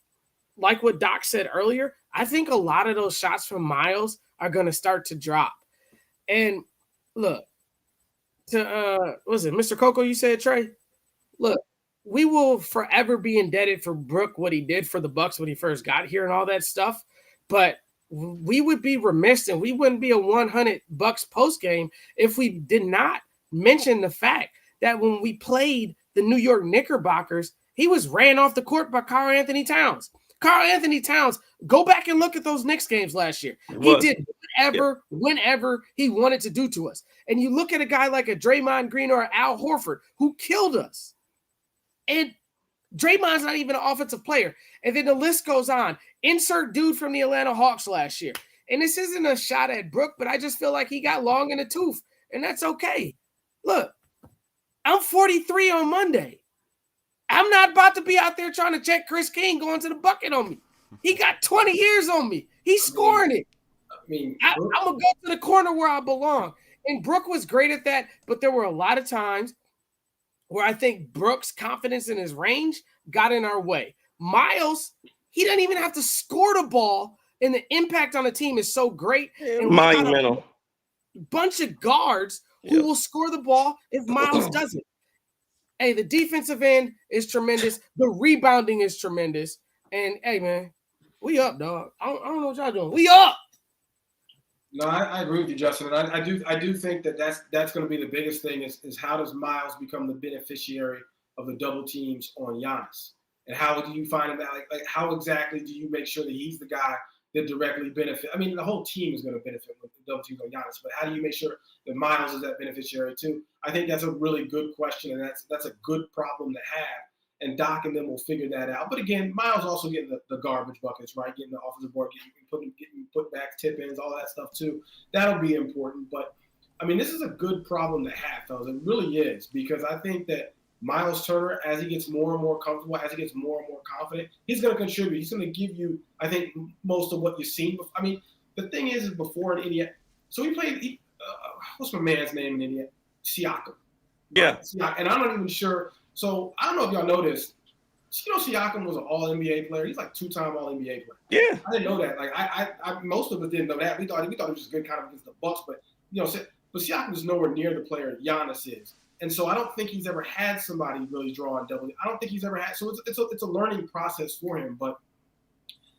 like what Doc said earlier, I think a lot of those shots from Myles are going to start to drop. And look, to what was it, Mr. Coco, you said, Trey? Look, we will forever be indebted for Brook, what he did for the Bucks when he first got here and all that stuff. But we would be remiss and we wouldn't be a 100 Bucks post game if we did not mention the fact that when we played the New York Knickerbockers, he was ran off the court by Karl-Anthony Towns. Karl-Anthony Towns, go back and look at those Knicks games last year. He did whenever he wanted to do to us. And you look at a guy like a Draymond Green or Al Horford who killed us. And Draymond's not even an offensive player. And then the list goes on. Insert dude from the Atlanta Hawks last year. And this isn't a shot at Brook, but I just feel like he got long in the tooth. And that's okay. Look, I'm 43 on Monday. I'm not about to be out there trying to check Chris King going to the bucket on me. He got 20 years on me. He's scoring it. I'm going to go to the corner where I belong. And Brook was great at that, but there were a lot of times where I think Brook's confidence in his range got in our way. Myles, he doesn't even have to score the ball, and the impact on the team is so great. And monumental. Bunch of guards who will score the ball if Myles doesn't. Hey, the defensive end is tremendous. The rebounding is tremendous. And, hey, man, we up, dog. I don't know what y'all doing. We up. No, I agree with you, Justin. And I do think that's going to be the biggest thing is how does Myles become the beneficiary of the double teams on Giannis? And how do you find him out? Like how exactly do you make sure that he's the guy that directly benefit? I mean, the whole team is going to benefit with the double teams on Giannis, but how do you make sure that Myles is that beneficiary too? I think that's a really good question, and that's a good problem to have. And Doc and them will figure that out. But again, Myles also getting the garbage buckets, right? Getting the offensive board, getting put back, tip ins, all that stuff too. That'll be important. But I mean, this is a good problem to have, fellas. It really is, because I think that Myles Turner, as he gets more and more comfortable, as he gets more and more confident, he's going to contribute. He's going to give you, I think, most of what you've seen. I mean, the thing is before in India, so he played. What's my man's name in India? Siakam. Yeah. Siakam. And I'm not even sure. So I don't know if y'all noticed. You know, Siakam was an All-NBA player. He's like 2-time All-NBA player. Yeah. I didn't know that. Like I most of us didn't know that. We thought he was just good kind of against the Bucks, but but Siakam is nowhere near the player Giannis is. And so I don't think he's ever had somebody really draw on double. I don't think he's ever had. So it's a learning process for him. But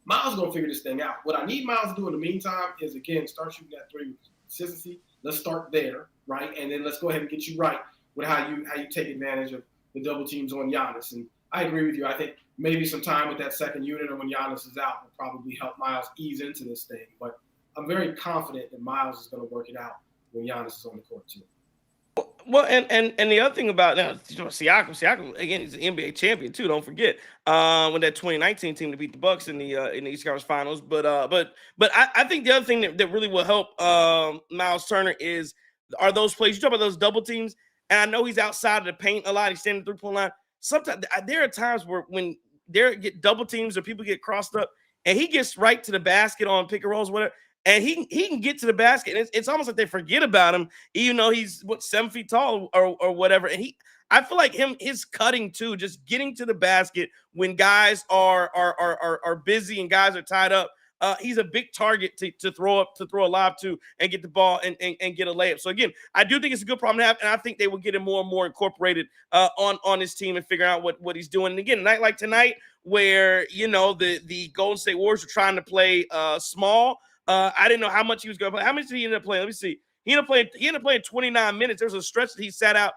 Myles is gonna figure this thing out. What I need Myles to do in the meantime is again start shooting that three with consistency. Let's start there, right? And then let's go ahead and get you right with how you take advantage of the double teams on Giannis. And I agree with you. I think maybe some time with that second unit or when Giannis is out will probably help Myles ease into this thing. But I'm very confident that Myles is going to work it out when Giannis is on the court too. Well, and the other thing about now, Siakam again, he's an NBA champion too. Don't forget, with that 2019 team to beat the Bucks in the East Conference Finals. But I think the other thing that really will help Myles Turner are those plays. You talk about those double teams, and I know he's outside of the paint a lot. He's standing 3-point line. Sometimes there are times where when there get double teams or people get crossed up, and he gets right to the basket on pick and rolls, whatever. And he can get to the basket. And it's almost like they forget about him, even though he's 7 feet tall or whatever. And I feel like his cutting too, just getting to the basket when guys are busy and guys are tied up. He's a big target to throw a lob to and get the ball and get a layup. So again, I do think it's a good problem to have, and I think they will get him more and more incorporated on his team and figure out what he's doing. And again, a night like tonight, where the Golden State Warriors are trying to play small. I didn't know how much he was going to play. How much did he end up playing? Let me see. He ended up playing 29 minutes. There was a stretch that he sat out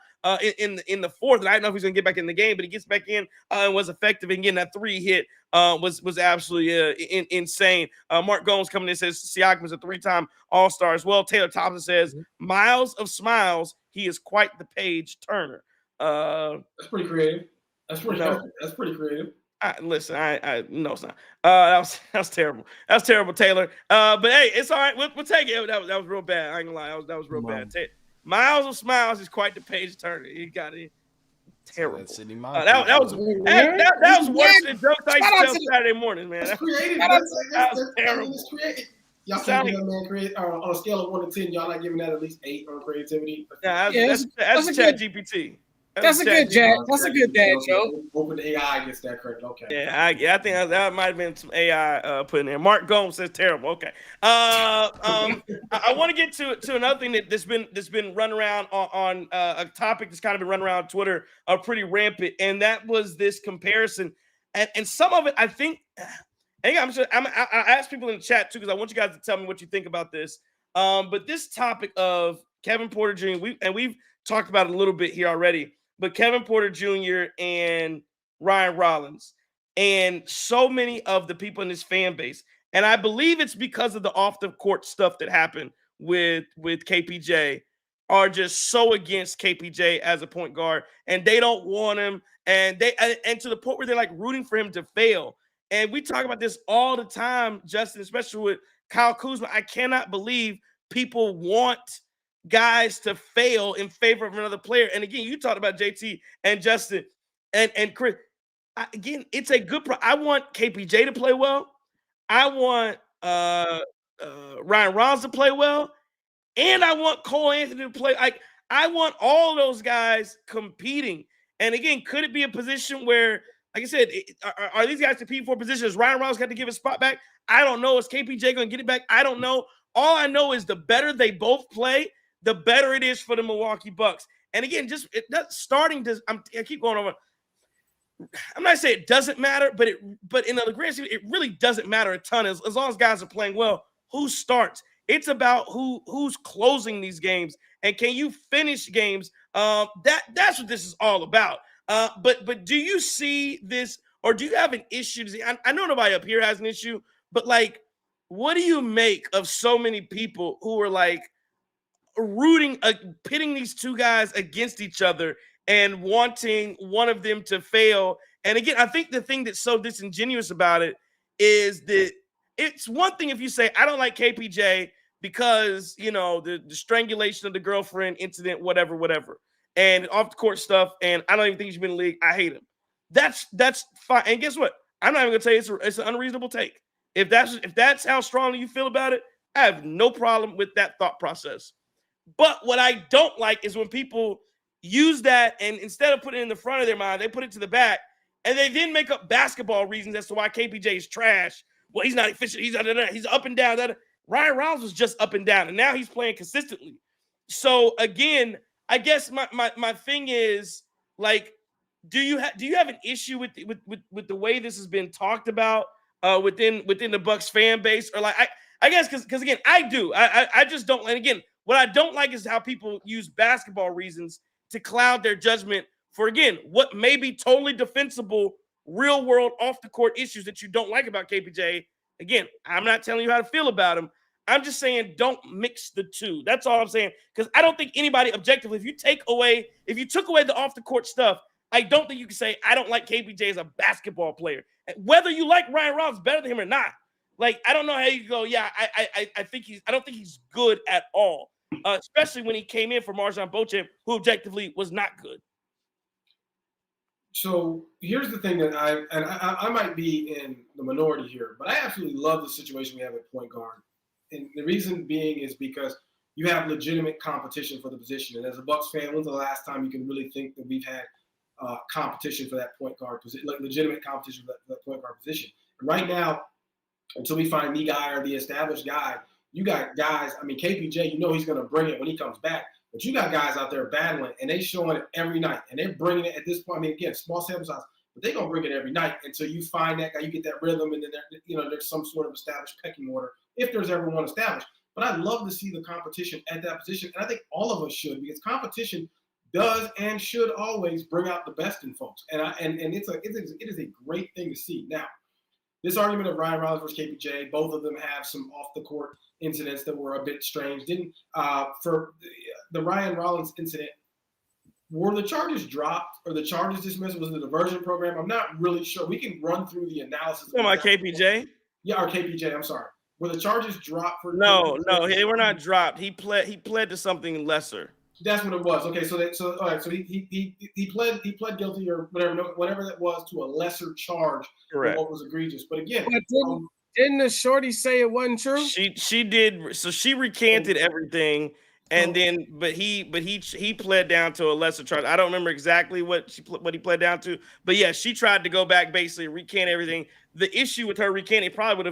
in the fourth, and I didn't know if he was going to get back in the game, but he gets back in and was effective. And getting that 3 hit was absolutely insane. Mark Gomes coming in and says Siakam is a 3-time All-Star as well. Taylor Thompson says, Miles of Smiles, he is quite the page turner. That's pretty creative. That's pretty creative. Listen, no, it's not. That was terrible. That's terrible, Taylor. But hey, it's all right. We'll take it. That was real bad. I ain't gonna lie. That was real bad. Miles of Smiles is quite the page turner. He got it. Terrible. That was worse than jokes I used to tell Saturday mornings, man. That's creative. That was terrible. It's creative. Y'all can't give that man creative. On a scale of 1 to 10, y'all not giving that at least 8 on creativity. Yeah, that's Chat GPT. That's a good dad. That's a good dad joke. Open AI gets that credit. Okay. Yeah, I think that might have been some AI put in there. Mark Gomes says terrible. Okay. I want to get to another thing that's been run around on a topic that's kind of been run around on Twitter pretty rampant, and that was this comparison, and some of it I think. I ask people in the chat too because I want you guys to tell me what you think about this. But this topic of Kevin Porter Jr. We've talked about it a little bit here already. But Kevin Porter Jr. and Ryan Rollins and so many of the people in this fan base, and I believe it's because of the off-the-court stuff that happened with KPJ, are just so against KPJ as a point guard, and they don't want him, and to the point where they're like rooting for him to fail. And we talk about this all the time, Justin, especially with Kyle Kuzma. I cannot believe people want guys to fail in favor of another player. And again, you talked about JT and Justin and Chris. again, it's a good. I want KPJ to play well. I want Ryan Rollins to play well, and I want Cole Anthony to play. I want all those guys competing. And again, could it be a position where, like I said, are these guys competing for positions? Ryan Rollins got to give his spot back. I don't know. Is KPJ going to get it back? I don't know. All I know is the better they both play, the better it is for the Milwaukee Bucks. And again, I keep going over. I'm not saying it doesn't matter, but in the grand scheme, it really doesn't matter a ton as long as guys are playing well. Who starts? It's about who's closing these games, and can you finish games? That's what this is all about. But do you see this, or do you have an issue? I know nobody up here has an issue, but like, what do you make of so many people who are like pitting these two guys against each other and wanting one of them to fail? And again, I think the thing that's so disingenuous about it is that it's one thing if you say, I don't like KPJ because, the strangulation of the girlfriend incident, whatever, and off the court stuff, and I don't even think he should be in the league. I hate him. That's fine. And guess what? I'm not even gonna tell you it's an unreasonable take. If that's how strongly you feel about it, I have no problem with that thought process. But what I don't like is when people use that, and instead of putting it in the front of their mind, they put it to the back, and they then make up basketball reasons as to why KPJ is trash. Well, he's not efficient. He's up and down. Ryan Rollins was just up and down, and now he's playing consistently. So again, I guess my thing is, like, do you have an issue with the way this has been talked about within the Bucks fan base, or like I guess because again, I do. I just don't. And again, what I don't like is how people use basketball reasons to cloud their judgment for, again, what may be totally defensible, real world off the court issues that you don't like about KPJ. Again, I'm not telling you how to feel about him. I'm just saying don't mix the two. That's all I'm saying. Because I don't think anybody objectively, if you took away the off the court stuff, I don't think you can say I don't like KPJ as a basketball player. Whether you like Ryan Rollins better than him or not. Like, I don't know how you go, yeah, I don't think he's good at all. Especially when he came in for Marjan Beauchamp, who objectively was not good. So here's the thing that I might be in the minority here, but I absolutely love the situation we have at point guard. And the reason being is because you have legitimate competition for the position. And as a Bucks fan, when's the last time you can really think that we've had competition for that point guard position, like legitimate competition for that point guard position? And right now, until we find the guy or the established guy, you got guys. I mean, KPJ, he's going to bring it when he comes back. But you got guys out there battling, and they showing it every night. And they're bringing it at this point. I mean, again, small sample size, but they're going to bring it every night until you find that guy. You get that rhythm, and then there's some sort of established pecking order, if there's ever one established. But I'd love to see the competition at that position, and I think all of us should, because competition does and should always bring out the best in folks. And it is a great thing to see. Now, this argument of Ryan Rollins versus KPJ, both of them have some off-the-court incidents that were a bit strange. For the Ryan Rollins incident, were the charges dropped or the charges dismissed? Was it a diversion program? I'm not really sure. We can run through the analysis. Oh, my KPJ? Yeah, or KPJ. I'm sorry. Were the charges dropped for? No, they were not dropped. He pled to something lesser. That's what it was. Okay, so all right, so he pled guilty or whatever that was to a lesser charge. Correct. What was egregious, but again, didn't the shorty say it wasn't true? She did. So she recanted everything, and then but he pled down to a lesser charge. I don't remember exactly what he pled down to, but yeah, she tried to go back, basically recant everything. The issue with her recanting probably would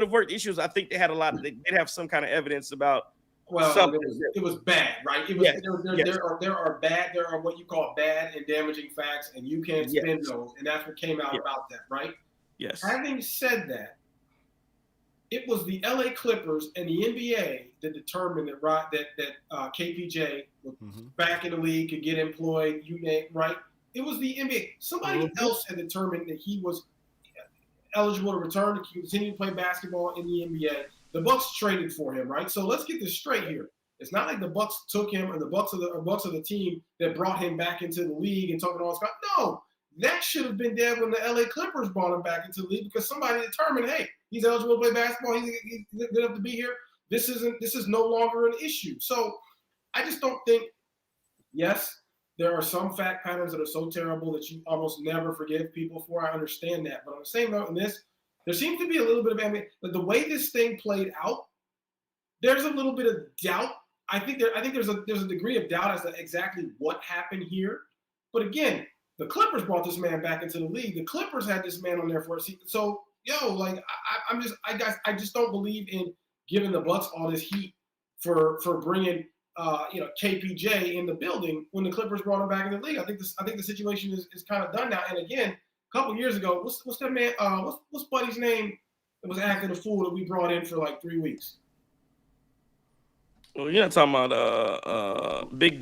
have worked. The issue is I think they did have some kind of evidence about. Well, it was bad, right? It was, yes. There are what you call bad and damaging facts, and you can't spin those, and that's what came out about that, right? Yes. Having said that, it was the LA Clippers and the NBA that determined that KPJ was back in the league, could get employed. Right? It was the NBA. Somebody else had determined that he was eligible to return to continue to play basketball in the NBA. The Bucks traded for him, right? So let's get this straight here. It's not like the Bucks took him, or the Bucks are the team that brought him back into the league and talking all this about. No, that should have been dead when the LA Clippers brought him back into the league, because somebody determined, hey, he's eligible to play basketball. He's good enough to be here. This is no longer an issue. So I just don't think. Yes, there are some fact patterns that are so terrible that you almost never forgive people for. I understand that. But on the same note, in this, there seems to be a little bit of like the way this thing played out, there's a little bit of doubt. I think there's a degree of doubt as to exactly what happened here. But again, the Clippers brought this man back into the league. The Clippers had this man on there for a season. So, like I just don't believe in giving the Bucks all this heat for bringing KPJ in the building when the Clippers brought him back in the league. I think the situation is kind of done now. And again, a couple years ago, what's that man? What's Buddy's name that was acting a fool that we brought in for like 3 weeks? Well, you're not talking about big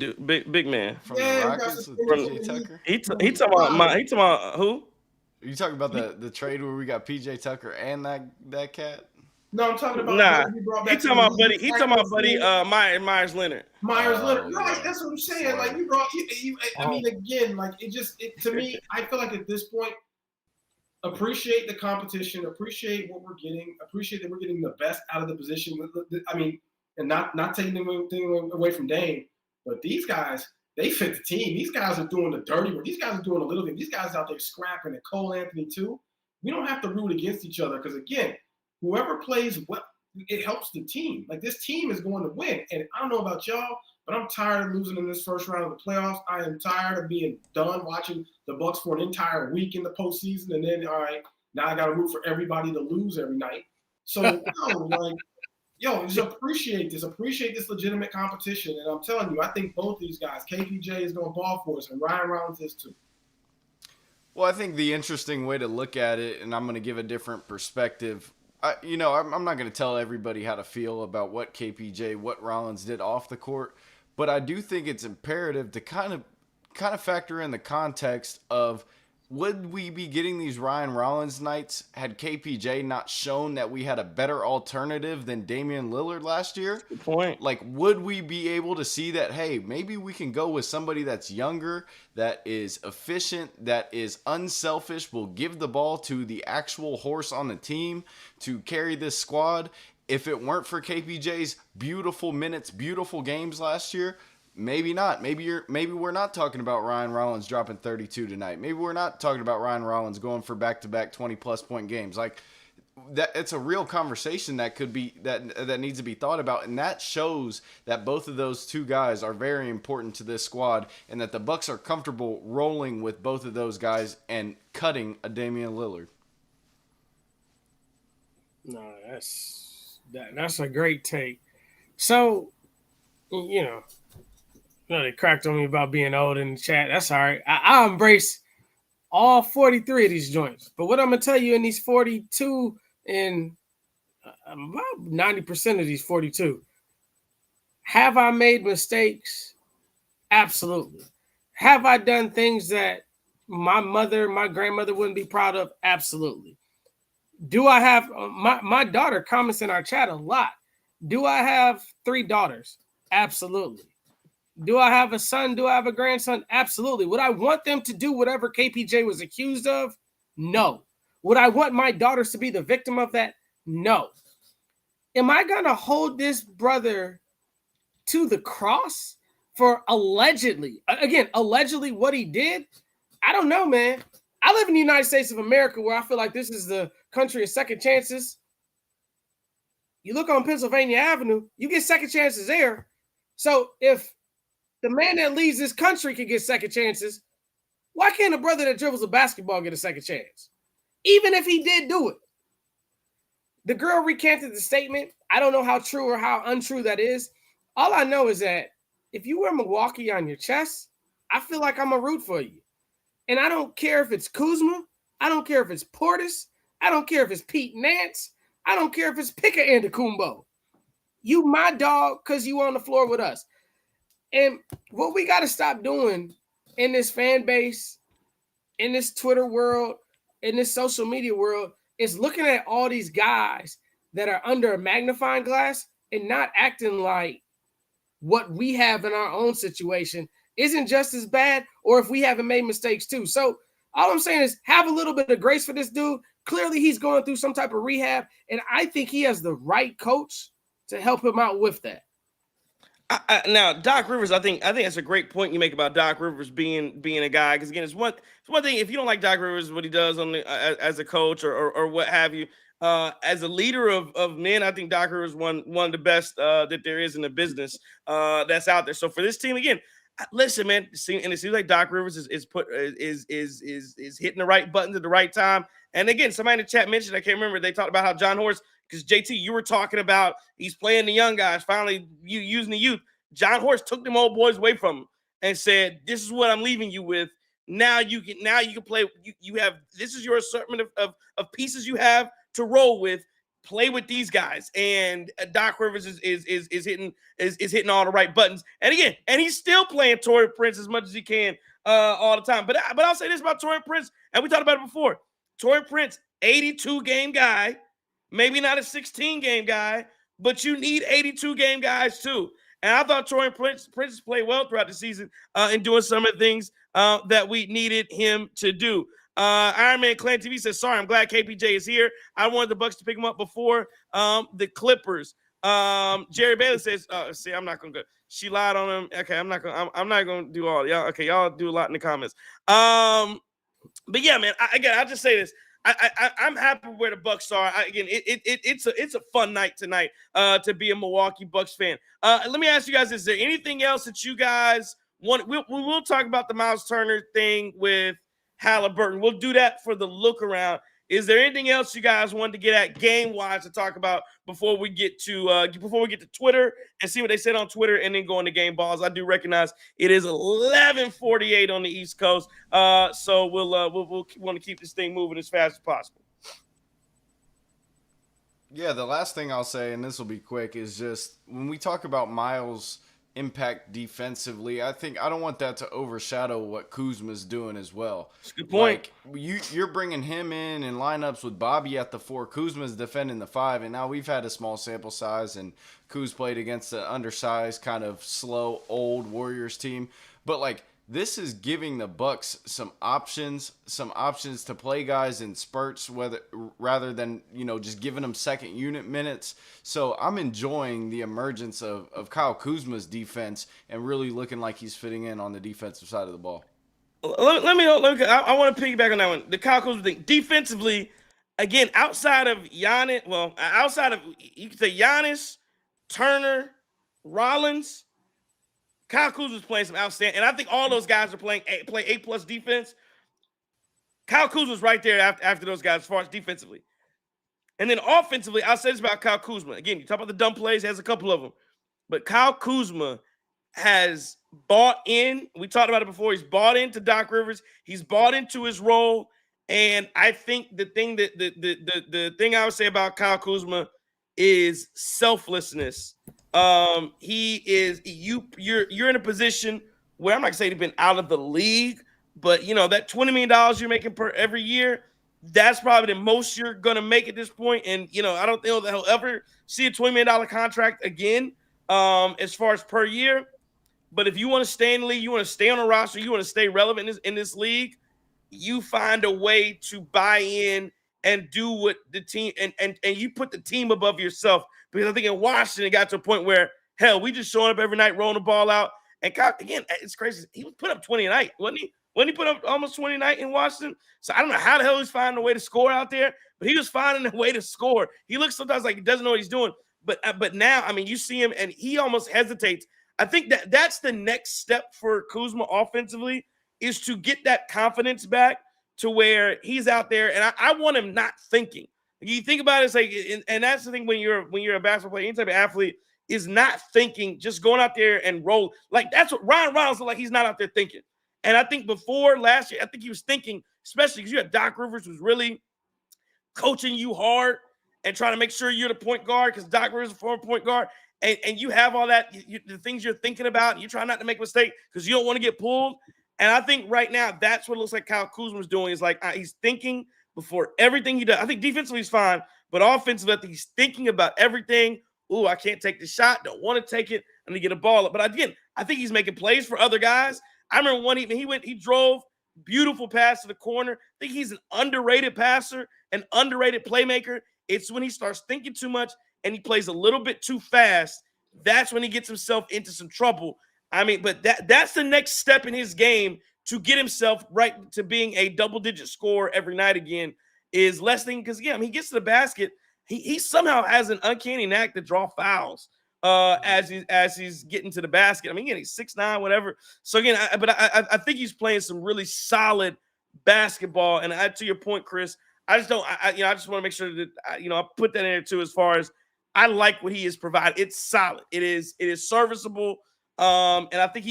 man from the Rockets with PJ Tucker. He talking about who? Are you talking about the trade where we got PJ Tucker and that cat? No, I'm talking about. Nah, he talking about Buddy. He talking about Buddy. Myers Leonard. Myers Leonard. Right, that's what I'm saying. Sorry. Like you brought. I mean, again, like to me, I feel like at this point, appreciate the competition, appreciate what we're getting, appreciate that we're getting the best out of the position. I mean, and not taking anything away from Dame, but these guys, they fit the team. These guys are doing the dirty work. These guys are doing a little bit. These guys out there scrapping, and Cole Anthony too. We don't have to root against each other because again, whoever plays well, it helps the team. Like this team is going to win. And I don't know about y'all, but I'm tired of losing in this first round of the playoffs. I am tired of being done watching the Bucks for an entire week in the postseason. And then, all right, now I got to root for everybody to lose every night. So, just appreciate this. Appreciate this legitimate competition. And I'm telling you, I think both these guys, KPJ is going to ball for us, and Ryan Rollins is too. Well, I think the interesting way to look at it, and I'm going to give a different perspective. I'm not going to tell everybody how to feel about what KPJ, what Rollins did off the court, but I do think it's imperative to kind of factor in the context of would we be getting these Ryan Rollins nights had KPJ not shown that we had a better alternative than Damian Lillard last year? Good point. Like, would we be able to see that, hey, maybe we can go with somebody that's younger, that is efficient, that is unselfish, will give the ball to the actual horse on the team to carry this squad? If it weren't for KPJ's beautiful minutes, beautiful games last year, maybe not. Maybe we're not talking about Ryan Rollins dropping 32 tonight. Maybe we're not talking about Ryan Rollins going for back-to-back 20-plus point games. Like that, it's a real conversation that could be that needs to be thought about, and that shows that both of those two guys are very important to this squad, and that the Bucks are comfortable rolling with both of those guys and cutting a Damian Lillard. No, that's a great take. So, they cracked on me about being old in the chat. That's all right. I embrace all 43 of these joints. But what I'm going to tell you in these 42, and about 90% of these 42, have I made mistakes? Absolutely. Have I done things that my mother, my grandmother wouldn't be proud of? Absolutely. Do I have my daughter comments in our chat a lot? Do I have 3 daughters? Absolutely. Do I have a son? Do I have a grandson? Absolutely. Would I want them to do whatever KPJ was accused of? No. Would I want my daughters to be the victim of that? No. Am I going to hold this brother to the cross for allegedly what he did? I don't know, man. I live in the United States of America where I feel like this is the country of second chances. You look on Pennsylvania Avenue, you get second chances there. So if the man that leads this country can get second chances, why can't a brother that dribbles a basketball get a second chance? Even if he did do it. The girl recanted the statement. I don't know how true or how untrue that is. All I know is that if you wear Milwaukee on your chest, I feel like I'm a root for you. And I don't care if it's Kuzma. I don't care if it's Portis. I don't care if it's Pete Nance. I don't care if it's Pika Antetokounmpo. You my dog because you on the floor with us. And what we got to stop doing in this fan base, in this Twitter world, in this social media world, is looking at all these guys that are under a magnifying glass and not acting like what we have in our own situation isn't just as bad, or if we haven't made mistakes too. So all I'm saying is have a little bit of grace for this dude. Clearly he's going through some type of rehab, and I think he has the right coach to help him out with that. Now, Doc Rivers, I think that's a great point you make about Doc Rivers being a guy. Because again, it's one thing if you don't like Doc Rivers, what he does on the as a coach or what have you. As a leader of men, I think Doc Rivers is one of the best that there is in the business that's out there. So for this team, again, listen, man, it seems like Doc Rivers is hitting the right buttons at the right time. And again, somebody in the chat mentioned, I can't remember, they talked about how John Horst, because JT, you were talking about he's playing the young guys, finally using the youth. John Horst took them old boys away from him and said, "This is what I'm leaving you with. Now you can play. You have, this is your assortment of pieces you have to roll with. Play with these guys." And Doc Rivers is hitting all the right buttons. And again, and he's still playing Taurean Prince as much as he can all the time. But I'll say this about Taurean Prince, and we talked about it before. Taurean Prince, 82-game guy, maybe not a 16-game guy, but you need 82-game guys too. And I thought Taurean Prince played well throughout the season in doing some of the things that we needed him to do. Iron Man Clan TV says, "Sorry, I'm glad KPJ is here. I wanted the Bucks to pick him up before the Clippers." Jerry Bailey says, "See, I'm not gonna go. She lied on him. Okay, I'm not gonna do all y'all. Okay, y'all do a lot in the comments. But yeah, man. I'll just say this. I'm happy where the Bucks are. It's a fun night tonight to be a Milwaukee Bucks fan. Let me ask you guys: is there anything else that you guys want? We'll talk about the Myles Turner thing with Halliburton. We'll do that for the look around. Is there anything else you guys wanted to get at game wise to talk about before we get to Twitter and see what they said on Twitter and then go into game balls? I do recognize it is 11:48 on the East Coast, so we'll want to keep this thing moving as fast as possible. Yeah, the last thing I'll say, and this will be quick, is just when we talk about Myles' impact defensively, I don't want that to overshadow what Kuzma's doing as well. That's a good point. Like, you're bringing him in lineups with Bobby at the 4, Kuzma's defending the 5, and now we've had a small sample size, and Kuz played against an undersized, kind of slow, old Warriors team. But, like, this is giving the Bucks some options to play guys in spurts, rather than, just giving them second unit minutes. So I'm enjoying the emergence of Kyle Kuzma's defense and really looking like he's fitting in on the defensive side of the ball. Let me I want to piggyback on that one. The Kyle Kuzma thing. Defensively, again, outside of Giannis, you could say Giannis, Turner, Rollins, Kyle Kuzma's playing some outstanding, and I think all those guys are play A+ defense. Kyle Kuzma's right there after those guys as far as defensively. And then offensively, I'll say this about Kyle Kuzma. Again, you talk about the dumb plays, he has a couple of them. But Kyle Kuzma has bought in. We talked about it before. He's bought into Doc Rivers. He's bought into his role. And I think the thing I would say about Kyle Kuzma is selflessness. You're in a position where I'm not gonna say he's been out of the league, but that $20 million you're making every year, that's probably the most you're gonna make at this point. And I don't think that he'll ever see a $20 million contract again, as far as per year. But if you want to stay in the league, you want to stay on a roster, you want to stay relevant in this league, you find a way to buy in and do what the team and you put the team above yourself. Because I think in Washington, it got to a point where, hell, we just showing up every night, rolling the ball out. And again, it's crazy. He was put up 20 a night, wasn't he? When he put up almost 20 a night in Washington. So I don't know how the hell he's finding a way to score out there, but he was finding a way to score. He looks sometimes like he doesn't know what he's doing. But now, I mean, you see him and he almost hesitates. I think that's the next step for Kuzma offensively, is to get that confidence back to where he's out there. And I want him not thinking. You think about it, it's like, and that's the thing when you're a basketball player, any type of athlete, is not thinking, just going out there and roll. Like, that's what Ryan Rollins looked like. He's not out there thinking. And I think before last year, I think he was thinking, especially because you had Doc Rivers who's really coaching you hard and trying to make sure you're the point guard, because Doc Rivers is a former point guard. And you have all that, the things you're thinking about, and you try not to make a mistake because you don't want to get pulled. And I think right now, that's what it looks like Kyle Kuzma's doing, is like he's thinking before everything he does. I think defensively he's fine, but offensively, I think he's thinking about everything. Ooh, I can't take the shot. Don't want to take it. I'm going to get a ball up. But again, I think he's making plays for other guys. I remember one evening he drove, beautiful pass to the corner. I think he's an underrated passer, an underrated playmaker. It's when he starts thinking too much and he plays a little bit too fast that's when he gets himself into some trouble. I mean, but that's the next step in his game to get himself right to being a double-digit scorer every night again is less than, because, yeah, I mean, he gets to the basket. He somehow has an uncanny knack to draw fouls as he's getting to the basket. I mean, again, he's 6'9", whatever. So, again, I think he's playing some really solid basketball. And to your point, Chris, I just want to make sure that I put that in there too. As far as I like what he has provided, it's solid. It is serviceable. And I think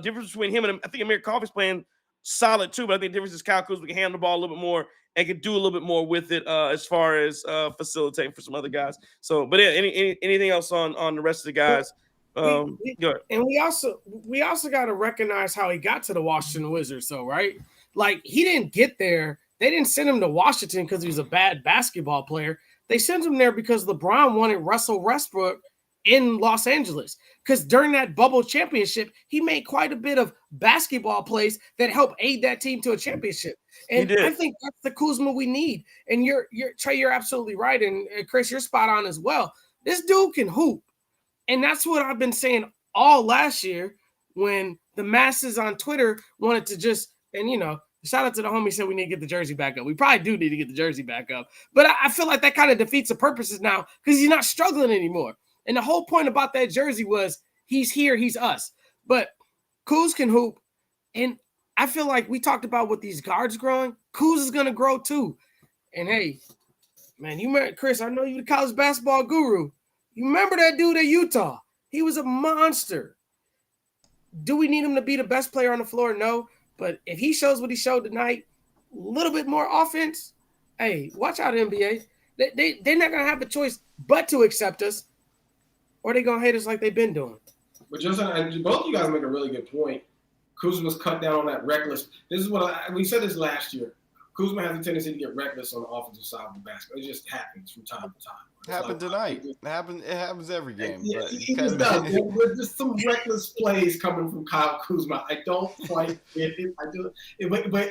difference between him and I think Amir Coffey's playing solid too. But I think the difference is Kyle Kuzma can handle the ball a little bit more and can do a little bit more with it as far as facilitating for some other guys. So, but yeah, anything else on the rest of the guys? And we also got to recognize how he got to the Washington Wizards. So, right, like he didn't get there. They didn't send him to Washington because he was a bad basketball player. They sent him there because LeBron wanted Russell Westbrook in Los Angeles. Because during that bubble championship, he made quite a bit of basketball plays that helped aid that team to a championship. And I think that's the Kuzma we need. And Trey, you're absolutely right. And Chris, you're spot on as well. This dude can hoop. And that's what I've been saying all last year when the masses on Twitter wanted to just, and shout out to the homie said we need to get the jersey back up. We probably do need to get the jersey back up. But I feel like that kind of defeats the purposes now because he's not struggling anymore. And the whole point about that jersey was he's here, he's us. But Kuz can hoop. And I feel like we talked about with these guards growing, Kuz is going to grow too. And hey, man, you remember, Chris, I know you're the college basketball guru. You remember that dude at Utah? He was a monster. Do we need him to be the best player on the floor? No. But if he shows what he showed tonight, a little bit more offense, hey, watch out, NBA. They're not going to have a choice but to accept us, or they're going to hate us like they've been doing. But Joseph, both of you guys make a really good point. Kuzma's cut down on that reckless. This is what we said this last year. Kuzma has a tendency to get reckless on the offensive side of the basket. It just happens from time to time. It happened tonight. It happens every game. Yeah, there's just some reckless plays coming from Kyle Kuzma. I don't quite get it. I do, but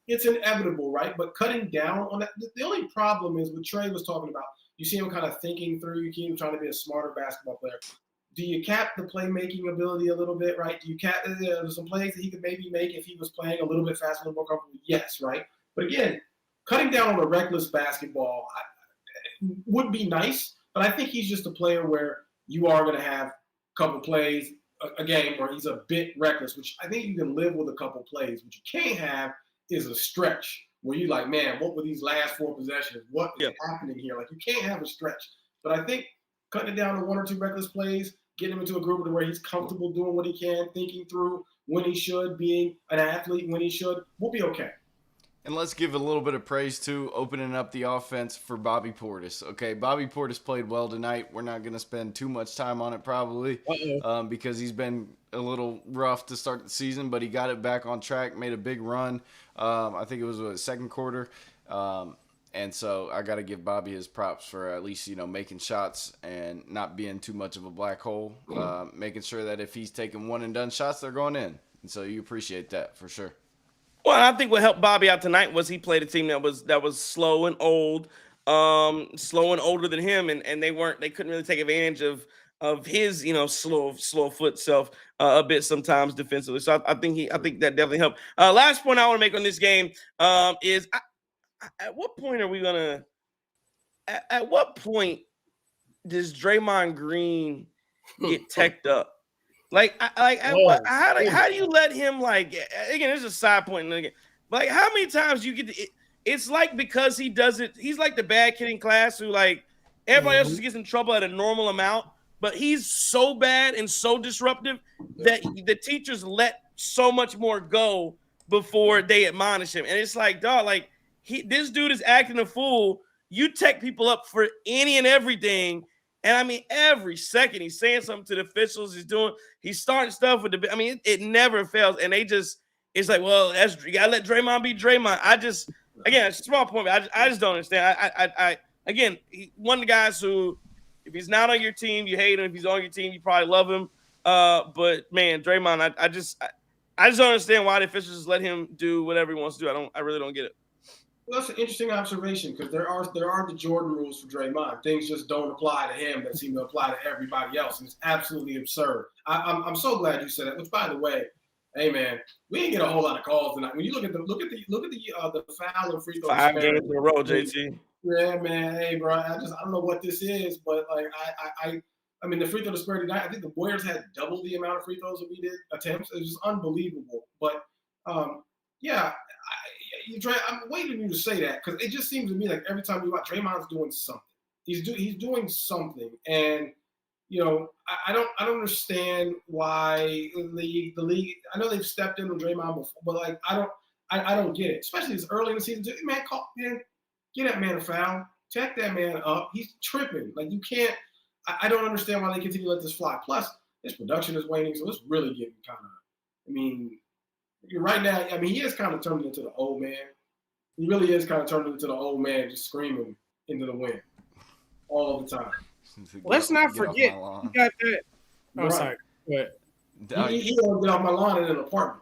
it's inevitable, right? But cutting down on that, the only problem is what Trey was talking about. You see him kind of thinking through. You keep him trying to be a smarter basketball player. Do you cap the playmaking ability a little bit, right? Do you cap some plays that he could maybe make if he was playing a little bit faster, a little more comfortable? Yes, right? But again, cutting down on the reckless basketball would be nice, but I think he's just a player where you are going to have a couple plays a game where he's a bit reckless, which I think you can live with a couple plays. What you can't have is a stretch where you're like, man, what were these last 4 possessions? What is happening here? Like, you can't have a stretch. But I think cutting it down to 1 or 2 reckless plays, getting him into a group where he's comfortable doing what he can, thinking through when he should, being an athlete when he should, we'll be okay. And let's give a little bit of praise to opening up the offense for Bobby Portis. Okay, Bobby Portis played well tonight. We're not going to spend too much time on it probably because he's been a little rough to start the season, but he got it back on track, made a big run. I think it was the second quarter. And so I got to give Bobby his props for at least, making shots and not being too much of a black hole, making sure that if he's taking one and done shots, they're going in. And so you appreciate that for sure. Well, I think what helped Bobby out tonight was he played a team that was slow and old, slow and older than him, and they couldn't really take advantage of his slow foot self a bit sometimes defensively. So I think that definitely helped. Last point I want to make on this game is at what point are we gonna? At what point does Draymond Green get teched up? How do you let him, again, this is a side point. Like, how many times you get to, it's like, because he does it, he's like the bad kid in class who, everybody else just gets in trouble at a normal amount, but he's so bad and so disruptive that the teachers let so much more go before they admonish him. And it's like, dog, this dude is acting a fool. You tech people up for any and everything. And I mean, every second he's saying something to the officials. He's starting stuff with it never fails. And it's like, well, you gotta let Draymond be Draymond. Again, it's a small point, but I just don't understand. Again, one of the guys who, if he's not on your team, you hate him. If he's on your team, you probably love him. But man, Draymond, I just don't understand why the officials just let him do whatever he wants to do. I really don't get it. that's an interesting observation because there are the Jordan rules for Draymond. Things just don't apply to him that seem to apply to everybody else, and it's absolutely absurd. I'm so glad you said that. Which, by the way, hey man, we didn't get a whole lot of calls tonight. When you look at the foul and free throw 5 games in a row, JT. Yeah, man. Hey, bro. I don't know what this is, but like I mean, the free throw disparity tonight. I think the Warriors had double the amount of free throws that we did attempts. It was just unbelievable. But yeah. I'm waiting for you to say that because it just seems to me like every time you watch, Draymond's doing something. He's doing something, and you know I don't understand why the league. I know they've stepped in on Draymond before, but like I don't get it, especially this early in the season. Man, get that man a foul, check that man up. He's tripping. Like you can't. I don't understand why they continue to let this fly. Plus, his production is waning, so it's really getting kind of. I mean. Right now, I mean, he is kind of turned into the old man. He really is kind of turned into the old man, just screaming into the wind all the time. Let's not forget, he got that. Oh, right. Sorry. He don't get off my lawn in an apartment.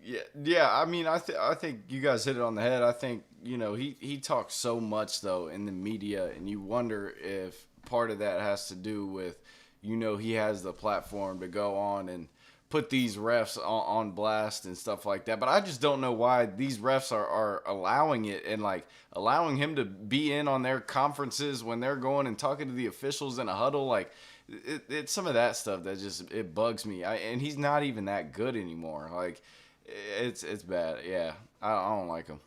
Yeah. I mean, I think you guys hit it on the head. I think he talks so much though in the media, and you wonder if part of that has to do with he has the platform to go on and put these refs on blast and stuff like that. But I just don't know why these refs are allowing it and like allowing him to be in on their conferences when they're going and talking to the officials in a huddle. Like it's some of that stuff that just, it bugs me. And he's not even that good anymore. Like it's bad. Yeah. I don't like him.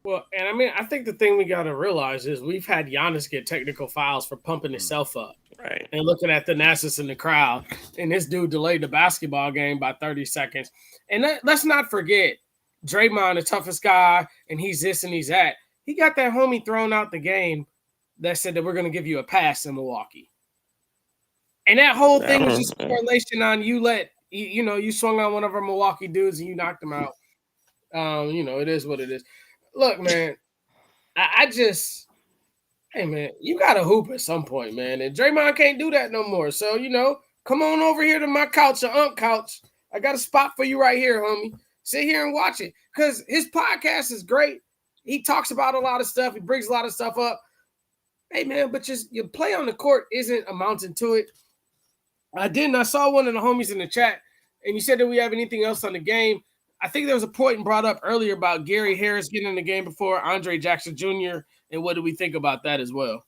Well, and I mean, I think the thing we got to realize is we've had Giannis get technical fouls for pumping himself up. Right. And looking at the Thanasis in the crowd. And this dude delayed the basketball game by 30 seconds. And let's not forget, Draymond, the toughest guy, and he's this and he's that. He got that homie thrown out the game that said that we're going to give you a pass in Milwaukee. And that whole thing was just a correlation on you swung on one of our Milwaukee dudes and you knocked him out. It is what it is. Look, man, hey, man, you got to hoop at some point, man. And Draymond can't do that no more. So, come on over here to my couch, your couch. I got a spot for you right here, homie. Sit here and watch it. Because his podcast is great. He talks about a lot of stuff. He brings a lot of stuff up. Hey, man, but just your play on the court isn't amounting to it. I saw one of the homies in the chat, and you said that we have anything else on the game. I think there was a point brought up earlier about Gary Harris getting in the game before Andre Jackson Jr., and what do we think about that as well?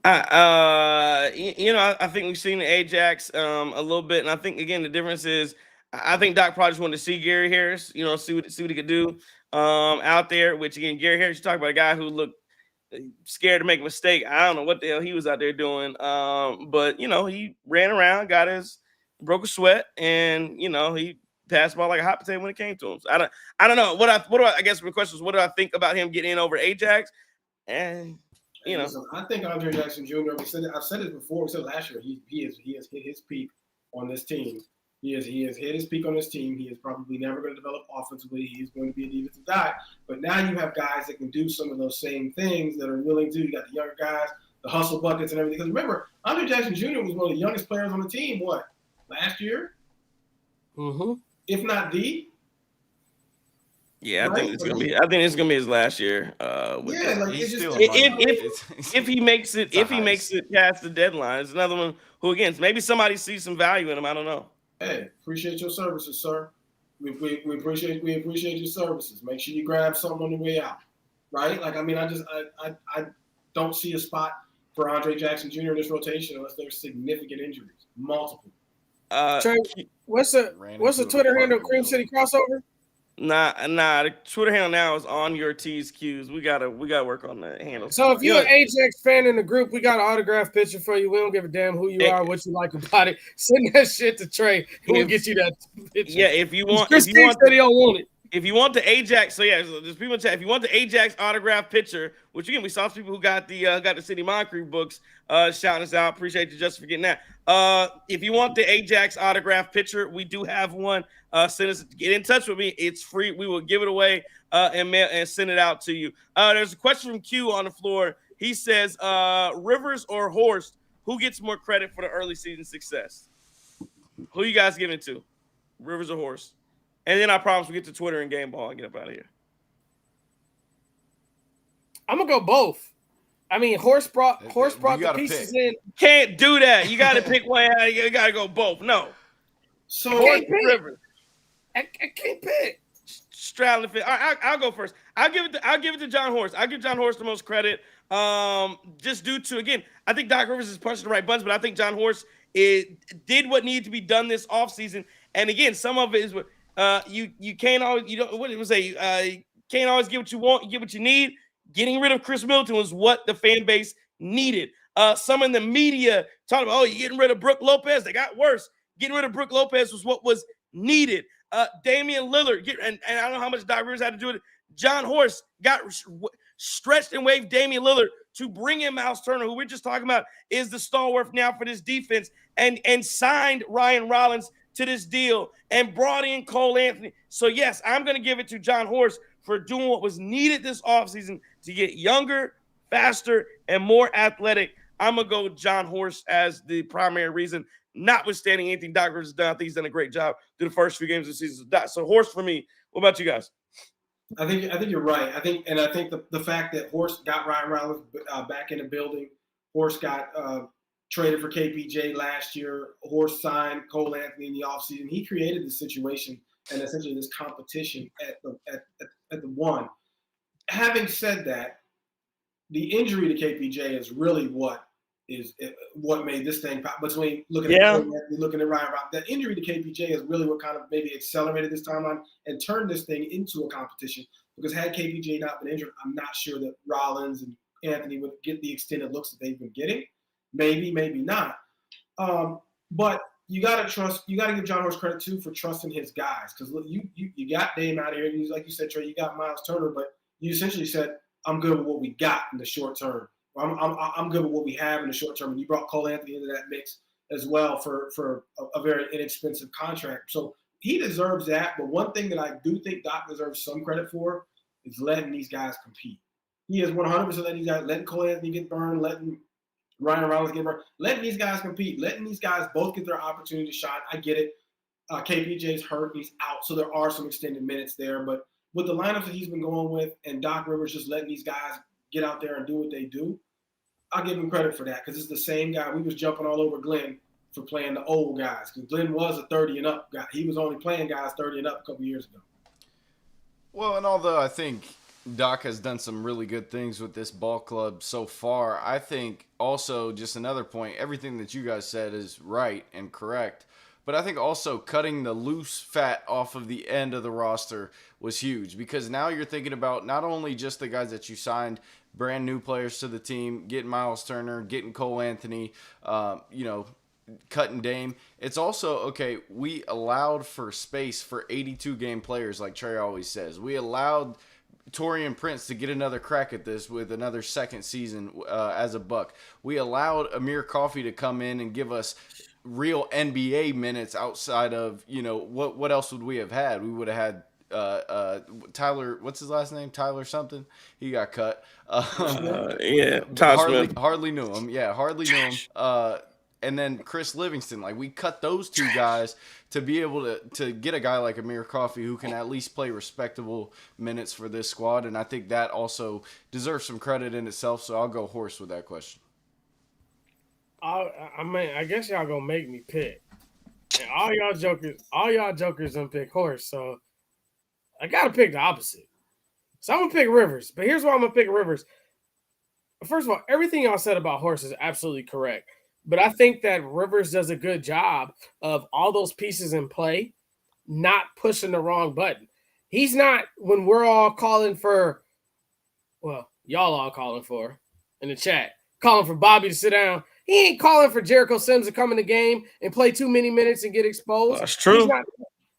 I think we've seen the Ajax a little bit, and I think again the difference is I think Doc probably just wanted to see Gary Harris, see what he could do out there. Which again, Gary Harris, you talk about a guy who looked scared to make a mistake. I don't know what the hell he was out there doing, but he ran around, broke a sweat, and he passed the ball like a hot potato when it came to him. So I don't know. I guess the question is, what do I think about him getting in over Ajax? And Listen, I think Andre Jackson Jr. I've said it before. We said last year. He has hit his peak on this team. He has hit his peak on this team. He is probably never going to develop offensively. He's going to be a defensive guy. But now you have guys that can do some of those same things that are willing to. You got the younger guys, the hustle buckets and everything. Because remember, Andre Jackson Jr. was one of the youngest players on the team. What, last year? Mm-hmm. If not the. Yeah, I think it's gonna be his last year. If he makes it past the deadline, it's another one who again maybe somebody sees some value in him. I don't know. Hey, appreciate your services, sir. We appreciate your services. Make sure you grab something on the way out, right? Like I don't see a spot for Andre Jackson Jr. in this rotation unless there's significant injuries, multiple. Trey, what's the Twitter handle? Cream City Crossover. Nah. The Twitter handle now is on your T's Q's. We gotta work on the handle. So if you're an Ajax fan in the group, we got an autograph picture for you. We don't give a damn who you are, what you like about it. Send that shit to Trey. We'll get you that picture. Yeah, if you want said he don't want it. If you want the Ajax, so there's people in chat. If you want the Ajax autograph picture, which again we saw some people who got the City Moncrief books shouting us out. Appreciate you just for getting that. If you want the Ajax autograph picture, we do have one. Get in touch with me. It's free. We will give it away and send it out to you. There's a question from Q on the floor. He says, Rivers or Horst, who gets more credit for the early season success? Who you guys giving to? Rivers or Horst? And then I promise we'll get to Twitter and Game Ball and get up out of here. I'm gonna go both. I mean, Horst brought the pieces in. Can't do that. You got to pick one. You got to go both. No. So Horst Rivers. I can't pick. Straddling fit. I'll go first. I'll give it to John Horst. I'll give John Horst the most credit. Just due to, again, I think Doc Rivers is pushing the right buttons, but I think John Horst did what needed to be done this offseason. And again, some of it is what you can't always, you don't, what it was you can't always get what you want, you get what you need. Getting rid of Chris Middleton was what the fan base needed. Some in the media talking about, you're getting rid of Brook Lopez. They got worse. Getting rid of Brook Lopez was what was needed. Damian Lillard, and I don't know how much Doc Rivers had to do with it. John Horst got stretched and waved Damian Lillard to bring in Myles Turner, who we're just talking about is the stalwart now for this defense, and signed Ryan Rollins to this deal and brought in Cole Anthony. So, yes, I'm going to give it to John Horst for doing what was needed this offseason to get younger, faster, and more athletic. I'm going to go with John Horst as the primary reason, notwithstanding anything Doc Rivers has done. I think he's done a great job through the first few games of the season. So Horst for me. What about you guys? I think you're right. I think the fact that Horst got Ryan Rollins back in the building, Horst got traded for KPJ last year, Horst signed Cole Anthony in the offseason. He created the situation and essentially this competition at the one. Having said that, the injury to KPJ is really what made this thing pop. Between looking at Ryan Rollins, that injury to KPJ is really what kind of maybe accelerated this timeline and turned this thing into a competition. Because had KPJ not been injured, I'm not sure that Rollins and Anthony would get the extended looks that they've been getting. Maybe not. But you got to give John Horst credit too for trusting his guys. Because you got Dame out here, and like you said, Trey, you got Myles Turner, but you essentially said, I'm good with what we got in the short term. I'm good with what we have in the short term. And you brought Cole Anthony into that mix as well for a very inexpensive contract. So he deserves that. But one thing that I do think Doc deserves some credit for is letting these guys compete. He is 100% letting these guys, letting Cole Anthony get burned, letting Ryan Rollins get burned, letting these guys compete, letting these guys both get their opportunity to shine. I get it. KPJ's hurt. He's out. So there are some extended minutes there. But with the lineups that he's been going with and Doc Rivers just letting these guys get out there and do what they do, I'll give him credit for that because it's the same guy. We was jumping all over Glenn for playing the old guys because Glenn was a 30 and up guy. He was only playing guys 30 and up a couple years ago. Well, and although I think Doc has done some really good things with this ball club so far, I think also just another point, everything that you guys said is right and correct. But I think also cutting the loose fat off of the end of the roster was huge because now you're thinking about not only just the guys that you signed, brand new players to the team, getting Myles Turner, getting Cole Anthony, cutting Dame. It's also, okay, we allowed for space for 82-game players like Trey always says. We allowed Taurean Prince to get another crack at this with another second season as a Buck. We allowed Amir Coffey to come in and give us real NBA minutes outside of, what else would we have had? We would have had Tyler, what's his last name? Tyler something. He got cut. Hardly knew him. Yeah, hardly knew him. And then Chris Livingston. Like, we cut those two guys to be able to get a guy like Amir Coffey who can at least play respectable minutes for this squad. And I think that also deserves some credit in itself. So I'll go Horst with that question. I guess y'all gonna make me pick. And all y'all jokers gonna pick Horst. So I gotta pick the opposite. So I'm gonna pick Rivers. But here's why I'm gonna pick Rivers. First of all, everything y'all said about Horst is absolutely correct. But I think that Rivers does a good job of all those pieces in play, not pushing the wrong button. He's not, when we're all calling for, well, y'all all calling for in the chat, calling for Bobby to sit down. He ain't calling for Jericho Sims to come in the game and play too many minutes and get exposed. That's true.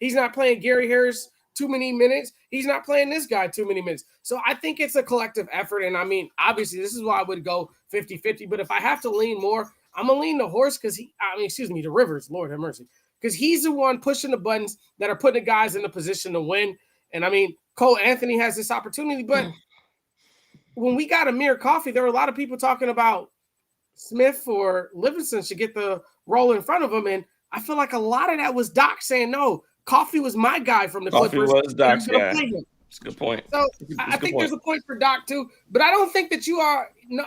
He's not playing Gary Harris too many minutes. He's not playing this guy too many minutes. So I think it's a collective effort. And I mean, obviously, this is why I would go 50-50. But if I have to lean more, I'm going to lean to Horst to Rivers, Lord have mercy. Because he's the one pushing the buttons that are putting the guys in a position to win. And I mean, Cole Anthony has this opportunity. But when we got Amir Coffey, there were a lot of people talking about Smith or Livingston should get the role in front of him. And I feel like a lot of that was Doc saying, no, Coffey was my guy from the Coffey Clippers. was Doc's guy. It's a good point. So I think there's a point for Doc too, but I don't think that you are. No,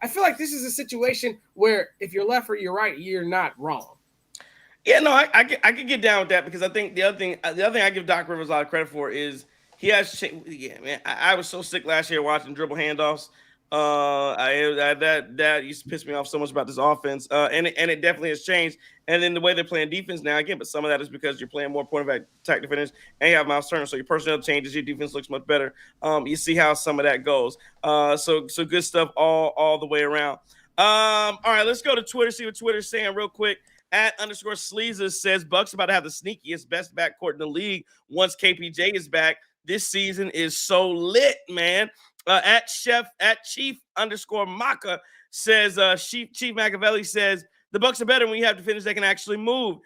I feel like this is a situation where if you're left or you're right, you're not wrong. Yeah, no, I can get down with that because I think the other thing I give Doc Rivers a lot of credit for is he has. Yeah, man, I was so sick last year watching dribble handoffs. That used to piss me off so much about this offense. And it definitely has changed. And then the way they're playing defense now, again, but some of that is because you're playing more point of attack defenders and you have Myles Turner. So your personnel changes, your defense looks much better. You see how some of that goes. So good stuff all the way around. All right, let's go to Twitter, see what Twitter's saying real quick. @_Sleeza says Bucks about to have the sneakiest best backcourt in the league once KPJ is back. This season is so lit, man. @Chief_Maka says Chief Machiavelli says the Bucks are better when you have defenders that can actually move.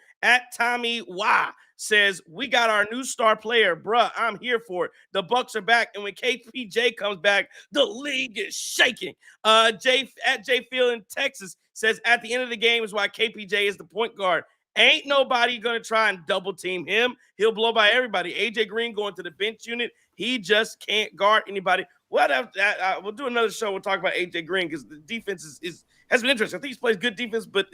@Tommy Y says we got our new star player, bruh. I'm here for it. The Bucks are back, and when KPJ comes back, the league is shaking. J Phil in Texas says at the end of the game is why KPJ is the point guard. Ain't nobody gonna try and double team him. He'll blow by everybody. AJ Green going to the bench unit. He just can't guard anybody. We'll do another show. We'll talk about AJ Green because the defense has been interesting. I think he's plays good defense, but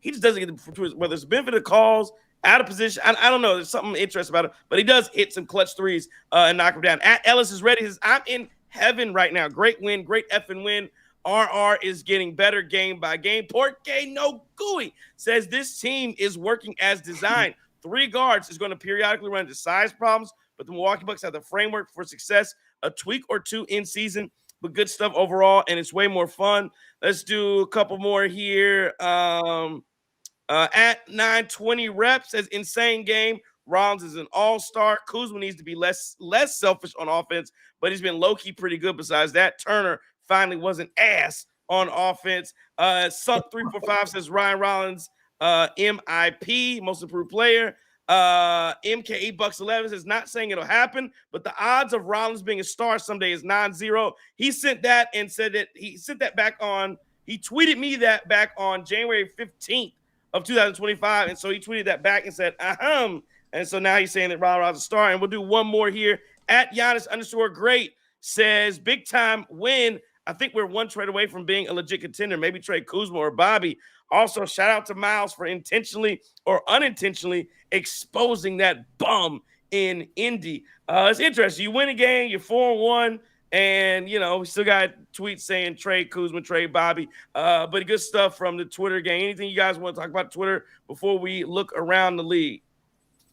he just doesn't get whether it's benefit of calls, out of position. I don't know. There's something interesting about him, but he does hit some clutch threes and knock him down. @Ellis is ready. He says, I'm in heaven right now. Great win, great effing win. RR is getting better game by game. Porque no gooey says this team is working as designed. 3 guards is going to periodically run into size problems, but the Milwaukee Bucks have the framework for success. A tweak or two in season, but good stuff overall, and it's way more fun. Let's do a couple more here. @920 reps says insane game. Rollins is an all-star. Kuzma needs to be less selfish on offense, but he's been low-key pretty good besides that. Turner finally wasn't ass on offense. Sunk345 says Ryan Rollins, MIP, most improved player. MKE Bucks 11 says not saying it'll happen, but the odds of Rollins being a star someday is 9-0. He sent that and said that he sent that back on. He tweeted me that back on January 15th of 2025, and so he tweeted that back and said, And so now he's saying that Rollins is a star. And we'll do one more here. @Giannis_great says big time win. I think we're one trade away from being a legit contender. Maybe trade Kuzma or Bobby. Also, shout out to Myles for intentionally or unintentionally exposing that bum in Indy. It's interesting. You win a game, you're 4-1, and, we still got tweets saying trade Kuzma, trade Bobby. But good stuff from the Twitter game. Anything you guys want to talk about Twitter before we look around the league?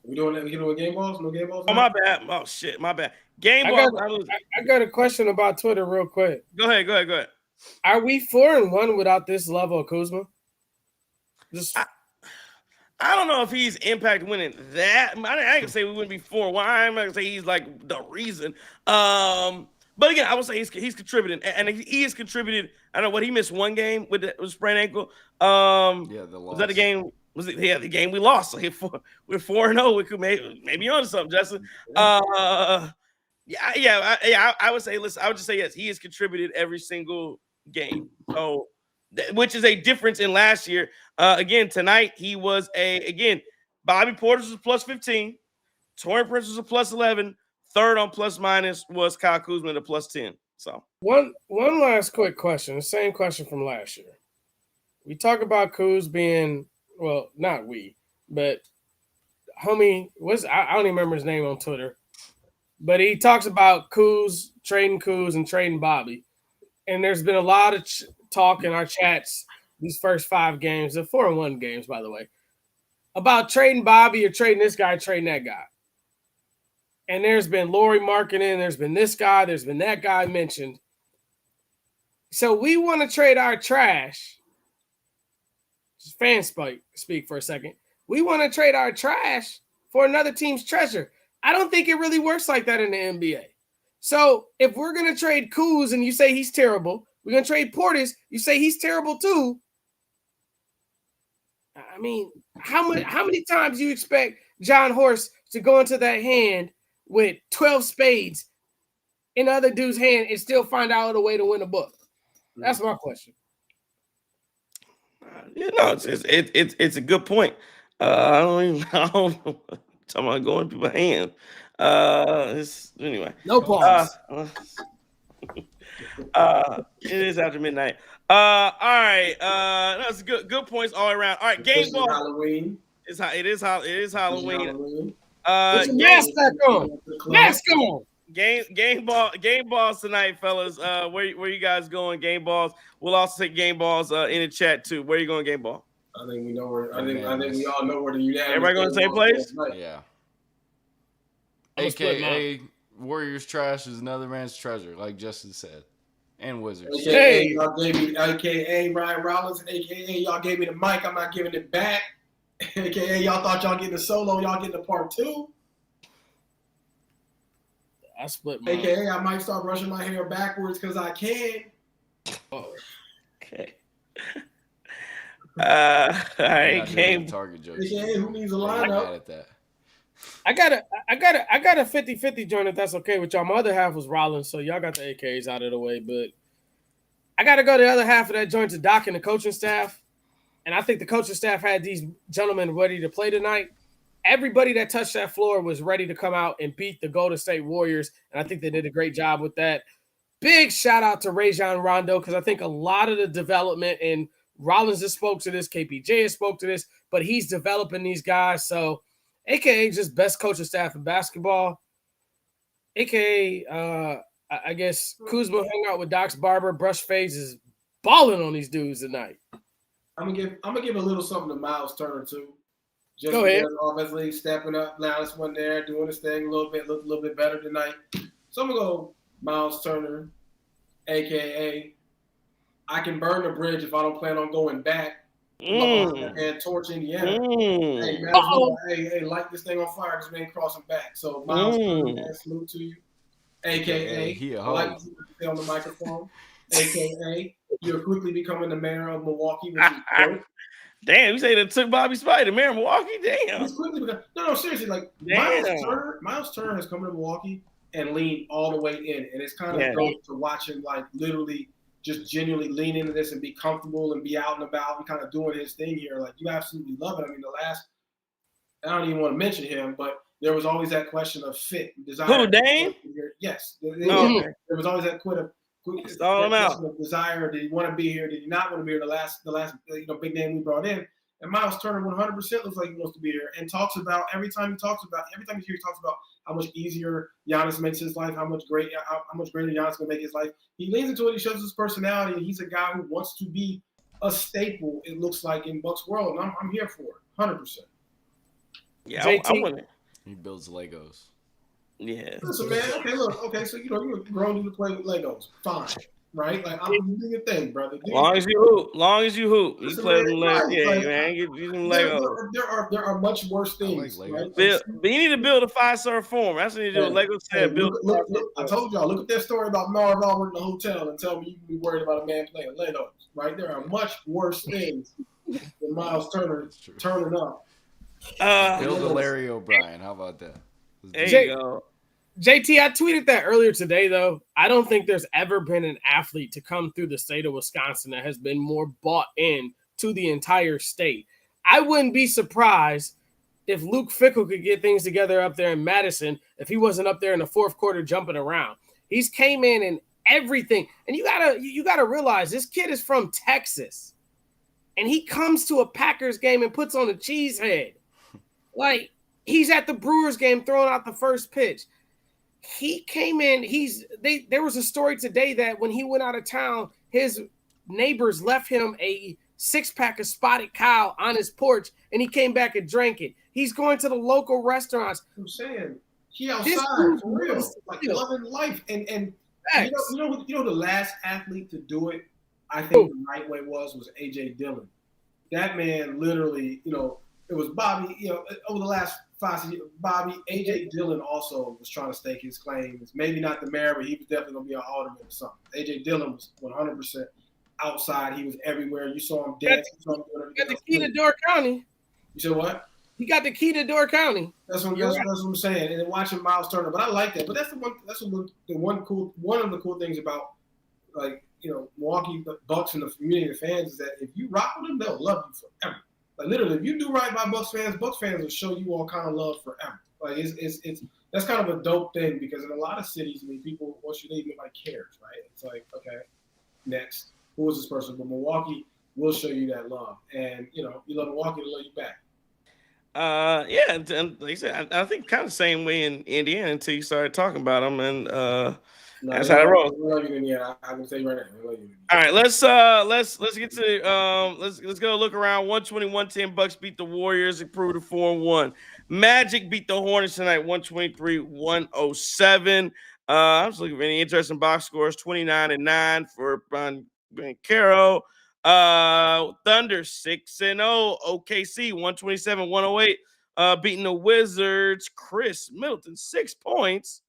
We doing game balls? No game balls? Oh, my bad. Oh, shit. My bad. Game balls. I got a question about Twitter real quick. Go ahead. Are we 4-1 without this level of Kuzma? I don't know if he's impact winning that. I ain't gonna say we wouldn't be 4-1. I'm not gonna say he's like the reason. But again, I would say he's contributing, and he has contributed. I don't know what he missed one game with the sprained ankle. The loss. Was that the game? Was it? Yeah, the game we lost. So we're 4-0. We could maybe on something, Justin. I would say. Listen, I would just say yes. He has contributed every single game. So. Which is a difference in last year. Again, tonight he was Bobby Portis was +15, Taurean Prince was a +11, third on plus minus was Kyle Kuzma at a +10. So one last quick question, the same question from last year. We talk about Kuz being, well, not we, but homie I don't even remember his name on Twitter, but he talks about trading Kuz and trading Bobby, and there's been a lot of talk in our chats these first 5 games, the 4-1 games, by the way, about trading Bobby or trading this guy, trading that guy. And there's been Lori marketing, there's been this guy, there's been that guy mentioned. So we want to trade our trash. Just fan speak for a second. We want to trade our trash for another team's treasure. I don't think it really works like that in the NBA. So if we're going to trade Kuz and you say he's terrible, we're going to trade Portis, you say he's terrible too. I mean, how many times do you expect John Horst to go into that hand with 12 spades in the other dude's hand and still find out a way to win a book? That's my question. It's a good point. I don't know. Talking about going to people's hand. Anyway. No pause. It is after midnight. All right. That's good points all around. All right, game ball. Halloween. It is Halloween. Put your mask back on. Mask on. Game balls tonight, fellas. Where you guys going? Game balls. We'll also take game balls in the chat too. Where you going? Game ball. I think we know where. I think we all know where the unanimous. Everybody going to the same place? Yeah. AKA Warriors trash is another man's treasure, like Justin said, and Wizards. AKA y'all gave me, AKA Ryan Rollins, AKA y'all gave me the mic. I'm not giving it back. AKA y'all thought y'all getting a solo, y'all getting a part 2. I split mine. AKA I might start brushing my hair backwards because I can. Okay. All right, game target jokes. AKA who needs a lineup? At that. I got a 50-50 joint if that's okay with y'all. My other half was Rollins, so y'all got the AKs out of the way. But I got to go the other half of that joint to Doc and the coaching staff. And I think the coaching staff had these gentlemen ready to play tonight. Everybody that touched that floor was ready to come out and beat the Golden State Warriors. And I think they did a great job with that. Big shout out to Rajon Rondo because I think a lot of the development, and Rollins has spoke to this, KPJ has spoke to this, but he's developing these guys. So AKA just best coaching staff in basketball. AKA, I guess Kuzma hung out with Doc's barber, brush fades is balling on these dudes tonight. I'm gonna give a little something to Myles Turner too. Just go ahead. Offensively stepping up. Now this one there, doing his thing a little bit better tonight. So I'm gonna go Myles Turner, AKA I can burn the bridge if I don't plan on going back. And torch Indiana. Hey, man, hey, light this thing on fire because we ain't crossing back. So, Myles, salute to you. AKA, I like to stay on the microphone. AKA, you're quickly becoming the mayor of Milwaukee, which is great. Damn, you say that took Bobby Spite, the mayor of Milwaukee? Damn. He's quickly becoming, no, seriously, like, Myles Turner has come to Milwaukee and leaned all the way in. And it's kind of dope to watch him, like, literally just genuinely lean into this and be comfortable and be out and about and kind of doing his thing here. Like, you absolutely love it. I mean, I don't even want to mention him, but there was always that question of fit, desire. Who, Dame? Yes. There was always that desire. Did he want to be here? Did he not want to be here? The last big name we brought in. And Myles Turner 100% looks like he wants to be here and talks about every time you hear he talks about how much easier Giannis makes his life, how much greater Giannis can make his life. He leans into it. He shows his personality, and he's a guy who wants to be a staple. It looks like in Bucks world, and I'm here for it, 100%. Yeah, I want it. He builds Legos. Yeah. Listen, man. Okay. So you're grown to play with Legos. Fine. Right? Like, I'm doing your thing, brother. Long as you hoop. You play with Legos. Yeah, man. Get some Legos. There are much worse things. Like right? But you need to build a Fiserv Forum. That's what you do. Legos said build. Look, I told y'all, look at that story about Marv Albert in the hotel and tell me you can be worried about a man playing Legos. Right? There are much worse things than Myles Turner turning up. Build a Larry O'Brien. How about that? There you go. JT, I tweeted that earlier today, though. I don't think there's ever been an athlete to come through the state of Wisconsin that has been more bought in to the entire state. I wouldn't be surprised if Luke Fickell could get things together up there in Madison if he wasn't up there in the fourth quarter jumping around. He's came in and everything. And you gotta realize this kid is from Texas. And he comes to a Packers game and puts on a cheese head. Like, he's at the Brewers game throwing out the first pitch. He came in, there was a story today that when he went out of town, his neighbors left him a 6-pack of Spotted Cow on his porch, and he came back and drank it. He's going to the local restaurants. I'm saying, he outside for real, like loving life. And you know the last athlete to do it, I think the right way was A.J. Dillon. That man literally, it was Bobby, over the last 5 years, A.J. Dillon also was trying to stake his claims. Maybe not the mayor, but he was definitely going to be an alderman or something. A.J. Dillon was 100% outside. He was everywhere. You saw him dance. He got the key to Door County. You said what? He got the key to Door County. That's what I'm saying. And then watching Myles Turner, but I like that. But that's one of the cool things about, like, Milwaukee Bucks and the community of fans is that if you rock with them, they'll love you forever. Like, literally, if you do right by Bucks fans will show you all kind of love forever. Like, it's that's kind of a dope thing because in a lot of cities, I mean, people once you leave, nobody cares, right? It's like, okay, next, who is this person? But Milwaukee will show you that love, and you love Milwaukee to love you back. Yeah, and like I said, I think kind of the same way in Indiana until you started talking about them, and that's how it rolls. I love you, Indiana. I can tell you right now, I love you. All right, let's get to let's go look around. 120-110 Bucks beat the Warriors, improved to 4-1. Magic beat the Hornets tonight, 123-107. I'm just looking for any interesting box scores. 29-9 for Caro. Thunder 6-0. OKC 127-108. Beating the Wizards. Chris Middleton 6 points.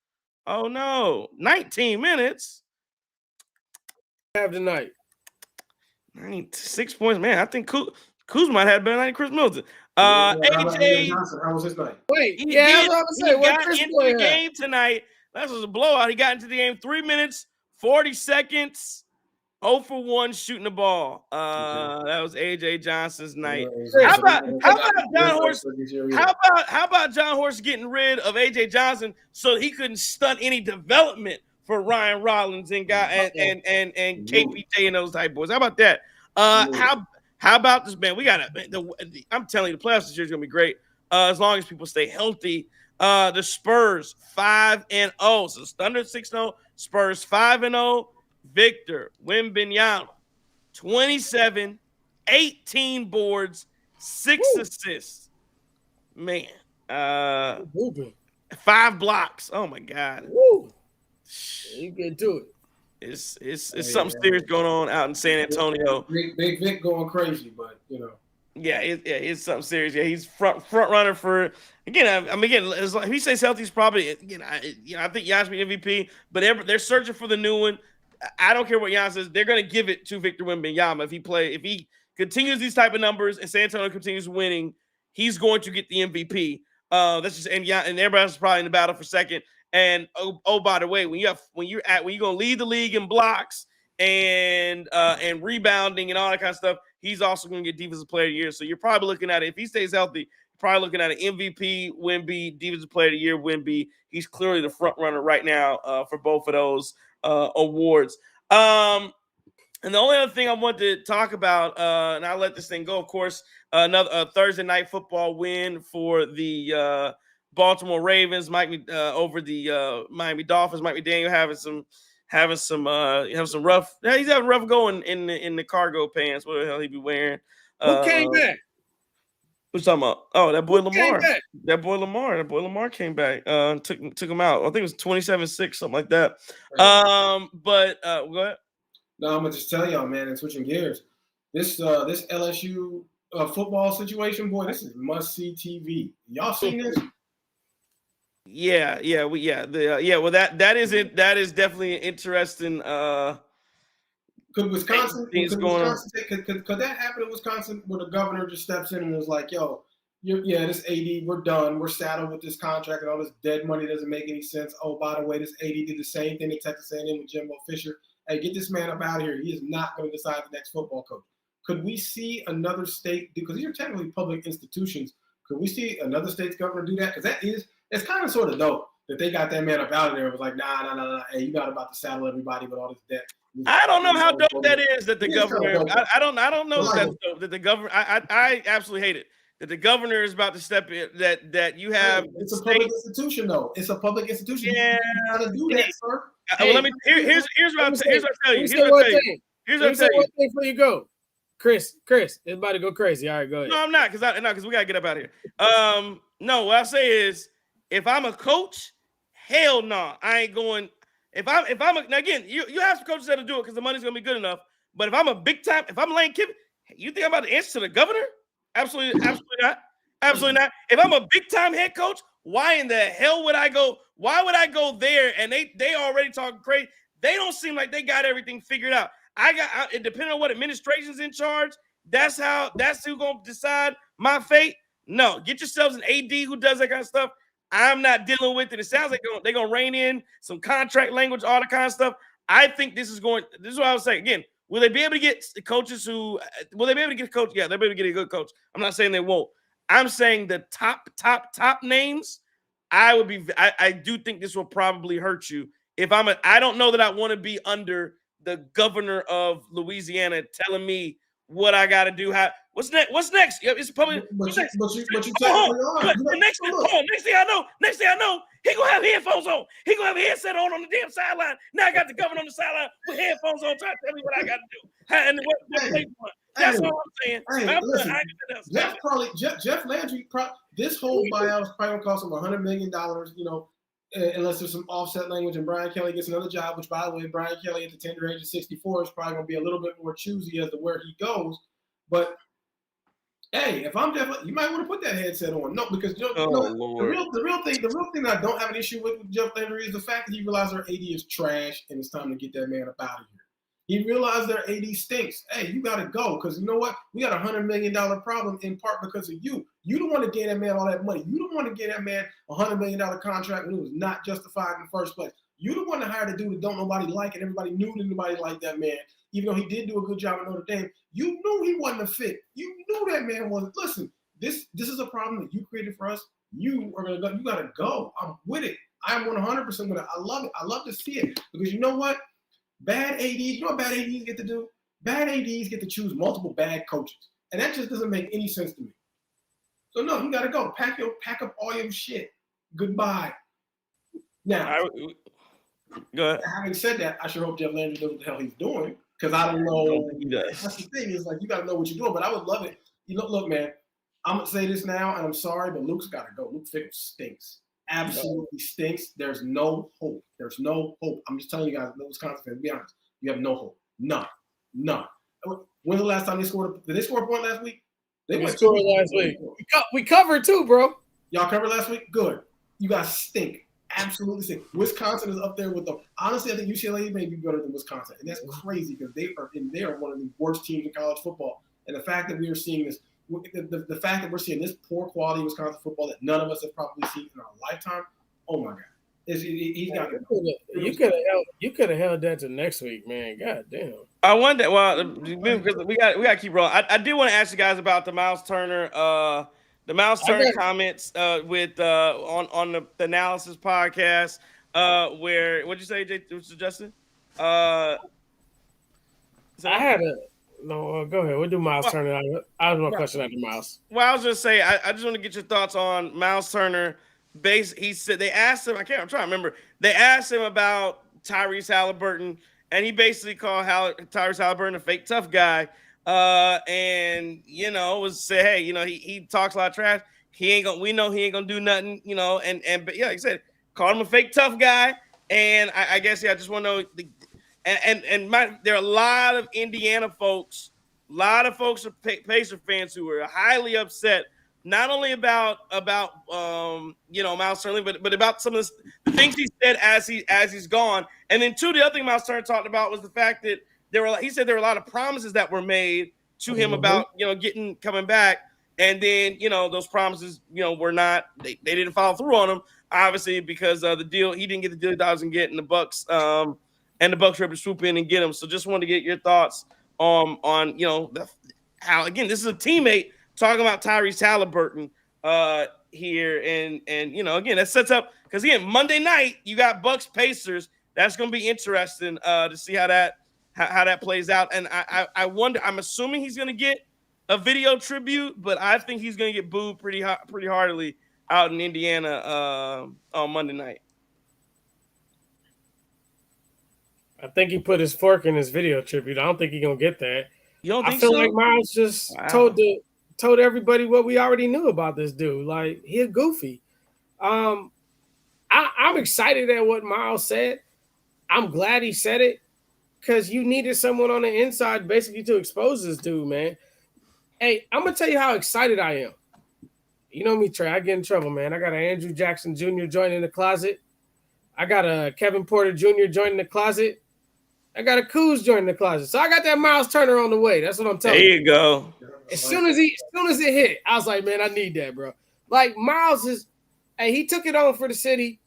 Oh no, 19 minutes. Have tonight 6 points, man. I think Kuzma might have been like Chris Middleton. AJ Johnson, how was his night? Wait, He got into the game tonight. That was a blowout. He got into the game 3 minutes, 40 seconds, 0 for 1 shooting the ball. That was AJ Johnson's night. How about John Horst? How about John Horst getting rid of AJ Johnson so he couldn't stunt any development for Ryan Rollins and KPJ and those type boys? How about that? How about this, man? We got I'm telling you, the playoffs this year is gonna be great. As long as people stay healthy. The Spurs 5-0. So Thunder 6-0. Spurs 5-0. Victor Wembanyama 27, 18 boards, 6 assists. Man, 5 blocks. Oh my God. Woo. You can do it. It's something serious going on out in San Antonio. Big Vic going crazy, but Yeah, it's something serious. Yeah, he's front runner for again. As long, if he stays healthy, he's probably I think Giannis be MVP. But they're searching for the new one. I don't care what Giannis says. They're going to give it to Victor Wembanyama if he continues these type of numbers and San Antonio continues winning. He's going to get the MVP. That's just and everybody else is probably in the battle for second. And by the way, when you're going to lead the league in blocks and rebounding and all that kind of stuff, he's also going to get Defensive Player of the Year. So you're probably looking at it if he stays healthy. You're probably looking at an MVP, Wemby, Defensive Player of the Year, Wemby. He's clearly the front runner right now for both of those awards. And the only other thing I want to talk about, and I'll let this thing go, of course, another Thursday night football win for the Baltimore Ravens. Over the Miami Dolphins. Mike McDaniel having some rough. He's having rough going in the cargo pants. What the hell he be wearing? Who came back? Who's talking about? Oh, that boy Lamar. That boy Lamar came back. Took him out. I think it was 27-6, something like that. But go ahead. No, I'm gonna just tell y'all, man, and switching gears. This LSU football situation, boy, this is must-see TV. Y'all seen this? Yeah. Well, that is definitely an interesting. Could Wisconsin could that happen in Wisconsin where the governor just steps in and is like, yo, this AD, we're done. We're saddled with this contract and all this dead money doesn't make any sense. Oh, by the way, this AD did the same thing at Texas A&M with Jimbo Fisher. Hey, get this man up out of here. He is not going to decide the next football coach. Could we see another state, because these are technically public institutions, could we see another state's governor do that? Because it's kind of sort of dope that they got that man up out of there. It was like, nah. Hey, you're not about to saddle everybody with all this debt. I don't know how dope that is that the governor. I don't know if that's dope that the governor. I absolutely hate it that the governor is about to step in. That you have. It's a public institution, though. It's a public institution. Yeah, you gotta do that, sir. Well, let me. Here's what I'll tell you. Here's what I'll tell you. One thing before you go, Chris, it's about to go crazy. All right, go ahead. No, I'm not because we gotta get up out of here. No, what I say is, if I'm a coach, hell no, I ain't going. If I'm now again, you have some coaches that'll do it because the money's gonna be good enough. But if I'm a big time, if I'm Lane Kiffin, you think I'm about to answer to the governor? Absolutely not. If I'm a big time head coach, why in the hell would I go? Why would I go there? And they already talking crazy. They don't seem like they got everything figured out. It depending on what administration's in charge. That's who gonna decide my fate. No, get yourselves an AD who does that kind of stuff. I'm not dealing with it. It sounds like they're going to rein in some contract language, all that kind of stuff. I think this is what I was saying. Again, will they be able to get the coaches will they be able to get a coach? Yeah, they'll be able to get a good coach. I'm not saying they won't. I'm saying the top names I do think this will probably hurt you. I don't know that I want to be under the governor of Louisiana telling me what I got to do. What's next? What's next? It's probably. But you technically But are. next thing I know, he gonna have headphones on. He gonna have a headset on the damn sideline. Now I got the governor on the sideline with headphones on, trying to tell me what I got to do. And that's all I'm saying. Listen, Jeff Landry. This whole buyout is probably gonna cost him $100 million. You know, unless there's some offset language and Brian Kelly gets another job. Which, by the way, Brian Kelly at the tender age of 64 is probably gonna be a little bit more choosy as to where he goes. But hey, if I'm Jeff, you might want to put that headset on. No, because the real thing that I don't have an issue with Jeff Landry is the fact that he realized their AD is trash and it's time to get that man up out of here. He realized their AD stinks. Hey, you got to go because you know what? We got $100 million problem in part because of you. You don't want to get that man all that money. You don't want to get that man a $100 million contract when it was not justified in the first place. You don't want to hire the dude that don't nobody like and everybody knew that nobody liked that man. Even though he did do a good job at Notre Dame, you knew he wasn't a fit. You knew that man wasn't. Listen, this is a problem that you created for us. You are gonna go. You gotta go. I'm with it. I'm 100% with it. I love it. I love to see it because you know what? Bad ADs. You know what bad ADs get to do? Bad ADs get to choose multiple bad coaches, and that just doesn't make any sense to me. So no, you gotta go. Pack up all your shit. Goodbye. Now, go ahead. Having said that, I sure hope Jeff Landry knows what the hell he's doing. Because I don't know. That's the thing is like you got to know what you're doing. But I would love it. You know, look, man. I'm gonna say this now, and I'm sorry, but Luke's got to go. Luke Fickell stinks. Absolutely stinks. There's no hope. There's no hope. I'm just telling you guys, Wisconsin fans, be honest. You have no hope. None. When's the last time they scored? Did they score a point last week? They scored last week. We covered too, bro. Y'all covered last week. Good. You guys stink. Absolutely sick. Wisconsin is up there with them. Honestly, I think UCLA may be better than Wisconsin, and that's crazy because they are one of the worst teams in college football. And the fact that we are seeing this, the fact that we're seeing this poor quality Wisconsin football that none of us have probably seen in our lifetime. Oh my God, he's got it. You could have held that to next week, man. God damn. I wonder. Well, because we got to keep rolling. I did want to ask you guys about the Myles Turner. The Myles Turner comments with on the analysis podcast where what'd you say, Justin? I had go ahead. We'll do Myles Turner. I have no question after Myles. Well, I was just saying I just want to get your thoughts on Myles Turner. He said they asked him. I'm trying to remember. They asked him about Tyrese Halliburton, and he basically called Tyrese Halliburton a fake tough guy. And was say, hey, he talks a lot of trash. We know he ain't gonna do nothing, but yeah, like I said, called him a fake tough guy. And I guess, I just want to know there are a lot of Indiana folks, a lot of folks are Pacer fans who are highly upset, not only about Myles Turner, but about some of the things he said as he's gone. And then the other thing Myles Turner talked about was the fact that he said there were a lot of promises that were made to him about, coming back. And then, those promises, were not, they didn't follow through on them, obviously, because the deal, he didn't get the deal he was going to get in the Bucks, and the Bucks were able to swoop in and get him. So just wanted to get your thoughts on how, again, this is a teammate talking about Tyrese Halliburton here. And again, that sets up, because again, Monday night, you got Bucks Pacers. That's going to be interesting to see how that plays out. And I wonder, I'm assuming he's going to get a video tribute, but I think he's going to get booed pretty heartily out in Indiana on Monday night. I think he put his fork in his video tribute. I don't think he's going to get that. You don't think I feel so? like Myles just told everybody what we already knew about this dude. Like, he's goofy. I'm excited at what Myles said. I'm glad he said it because you needed someone on the inside basically to expose this dude, man. Hey, I'm going to tell you how excited I am. You know me, Trey. I get in trouble, man. I got an Andrew Jackson Jr. joining the closet. I got a Kevin Porter Jr. joining the closet. I got a Kuz joining the closet. So I got that Myles Turner on the way. That's what I'm telling you. There you go. As soon as it hit, I was like, man, I need that, bro. Like, Myles he took it on for the city.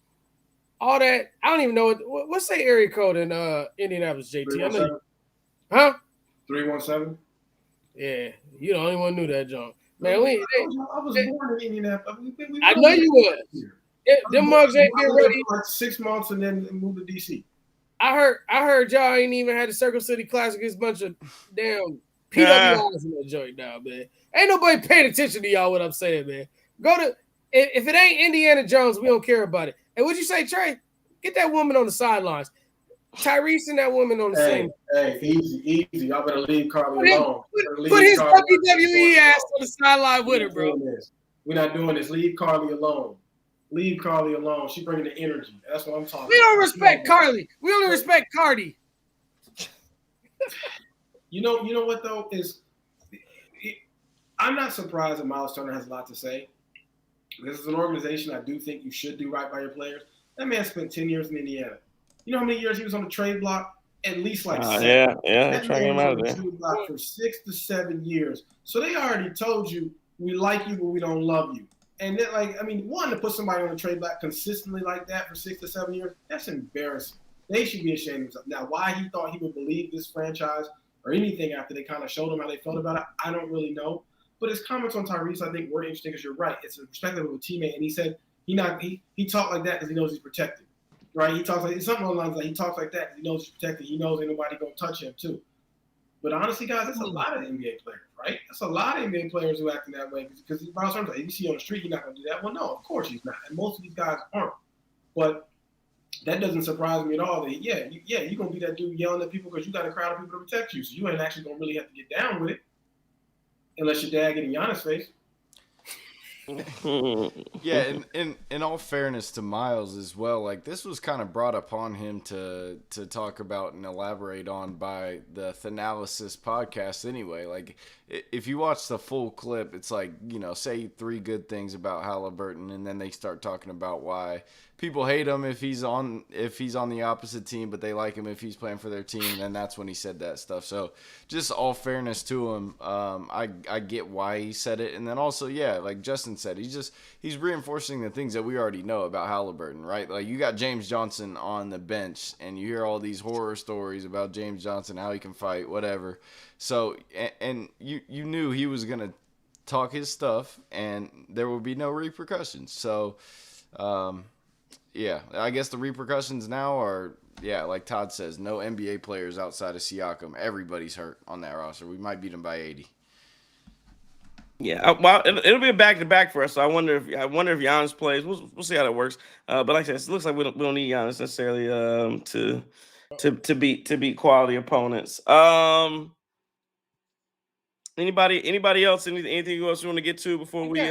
All that. I don't even know what's the area code in Indianapolis, JT? 317. Huh? 317. Yeah, you the only one knew that, John. Man, I was born in Indianapolis. I know you was. Them mugs ain't get ready. For like 6 months and then move to DC. I heard y'all ain't even had the Circle City Classic against a bunch of damn PWIs in that joint now, man. Ain't nobody paying attention to y'all. What I'm saying, man. If it ain't Indiana Jones, we don't care about it. And what'd you say, Trey? Get that woman on the sidelines. Tyrese and that woman on the same. Hey, easy. Y'all better leave Carly alone. Put his WWE ass on the sideline with her, bro. We're not doing this. Leave Carly alone. Leave Carly alone. She bringing the energy. That's what I'm talking about. We don't respect Carly. We only respect Cardi. You know what though is, I'm not surprised that Myles Turner has a lot to say. This is an organization I do think you should do right by your players. That man spent 10 years in Indiana. You know how many years he was on the trade block? At least like 7. Yeah. Trying him out of there. Trade block for 6 to 7 years. So they already told you we like you, but we don't love you. And then, one, to put somebody on the trade block consistently like that for 6 to 7 years, that's embarrassing. They should be ashamed of themselves. Now, why he thought he would believe this franchise or anything after they kind of showed him how they felt about it, I don't really know. But his comments on Tyrese, I think, were interesting because you're right. It's a perspective of a teammate, and he said he talked like that because he knows he's protected, right? He talks like something along the lines like he talks like that because he knows he's protected. He knows ain't nobody gonna touch him too. But honestly, guys, that's a lot of NBA players, right? That's a lot of NBA players who acting that way because Myles Turner, if you see on the street, you're not gonna do that. Well, no, of course he's not, and most of these guys aren't. But that doesn't surprise me at all. That you're gonna be that dude yelling at people because you got a crowd of people to protect you, so you ain't actually gonna really have to get down with it. Unless your dad get in Giannis' face. Yeah, and in all fairness to Myles as well, like this was kind of brought upon him to talk about and elaborate on by the Thanalysis podcast anyway. Like if you watch the full clip, it's like, say 3 good things about Halliburton and then they start talking about why people hate him if he's on the opposite team, but they like him if he's playing for their team, and then that's when he said that stuff. So just all fairness to him, I get why he said it. And then also, yeah, like Justin said, he's reinforcing the things that we already know about Halliburton, right? Like you got James Johnson on the bench and you hear all these horror stories about James Johnson, how he can fight, whatever. So, and you knew he was going to talk his stuff and there would be no repercussions. So, yeah, I guess the repercussions now are, like Todd says, no NBA players outside of Siakam. Everybody's hurt on that roster. We might beat them by 80. Yeah, well, it'll be a back-to-back for us. So I wonder if Giannis plays. We'll see how that works. But like I said, it looks like we don't need Giannis necessarily to beat quality opponents. Anybody else? Anything else you want to get to before we?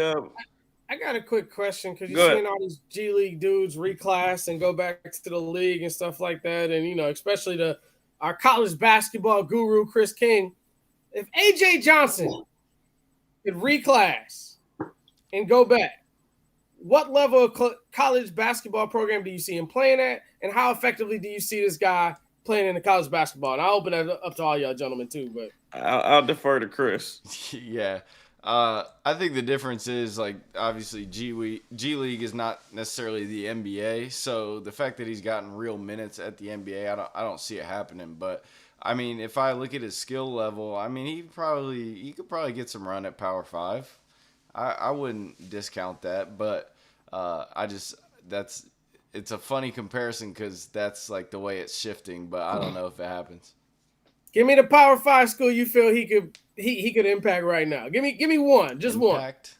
I got a quick question because you're seeing all these G League dudes reclass and go back to the league and stuff like that, and especially our college basketball guru Chris King. If AJ Johnson could reclass and go back, what level of college basketball program do you see him playing at, and how effectively do you see this guy playing in the college basketball? And I'll open that up to all y'all gentlemen too, but I'll defer to Chris. Yeah. I think the difference is, like, obviously G League is not necessarily the NBA, so the fact that he's gotten real minutes at the NBA, I don't see it happening. But I mean, if I look at his skill level, I mean, he could probably get some run at Power 5. I wouldn't discount that, but it's a funny comparison because that's like the way it's shifting. But I don't know if it happens. Give me the Power 5 school you feel he could impact right now. Give me one, just impact.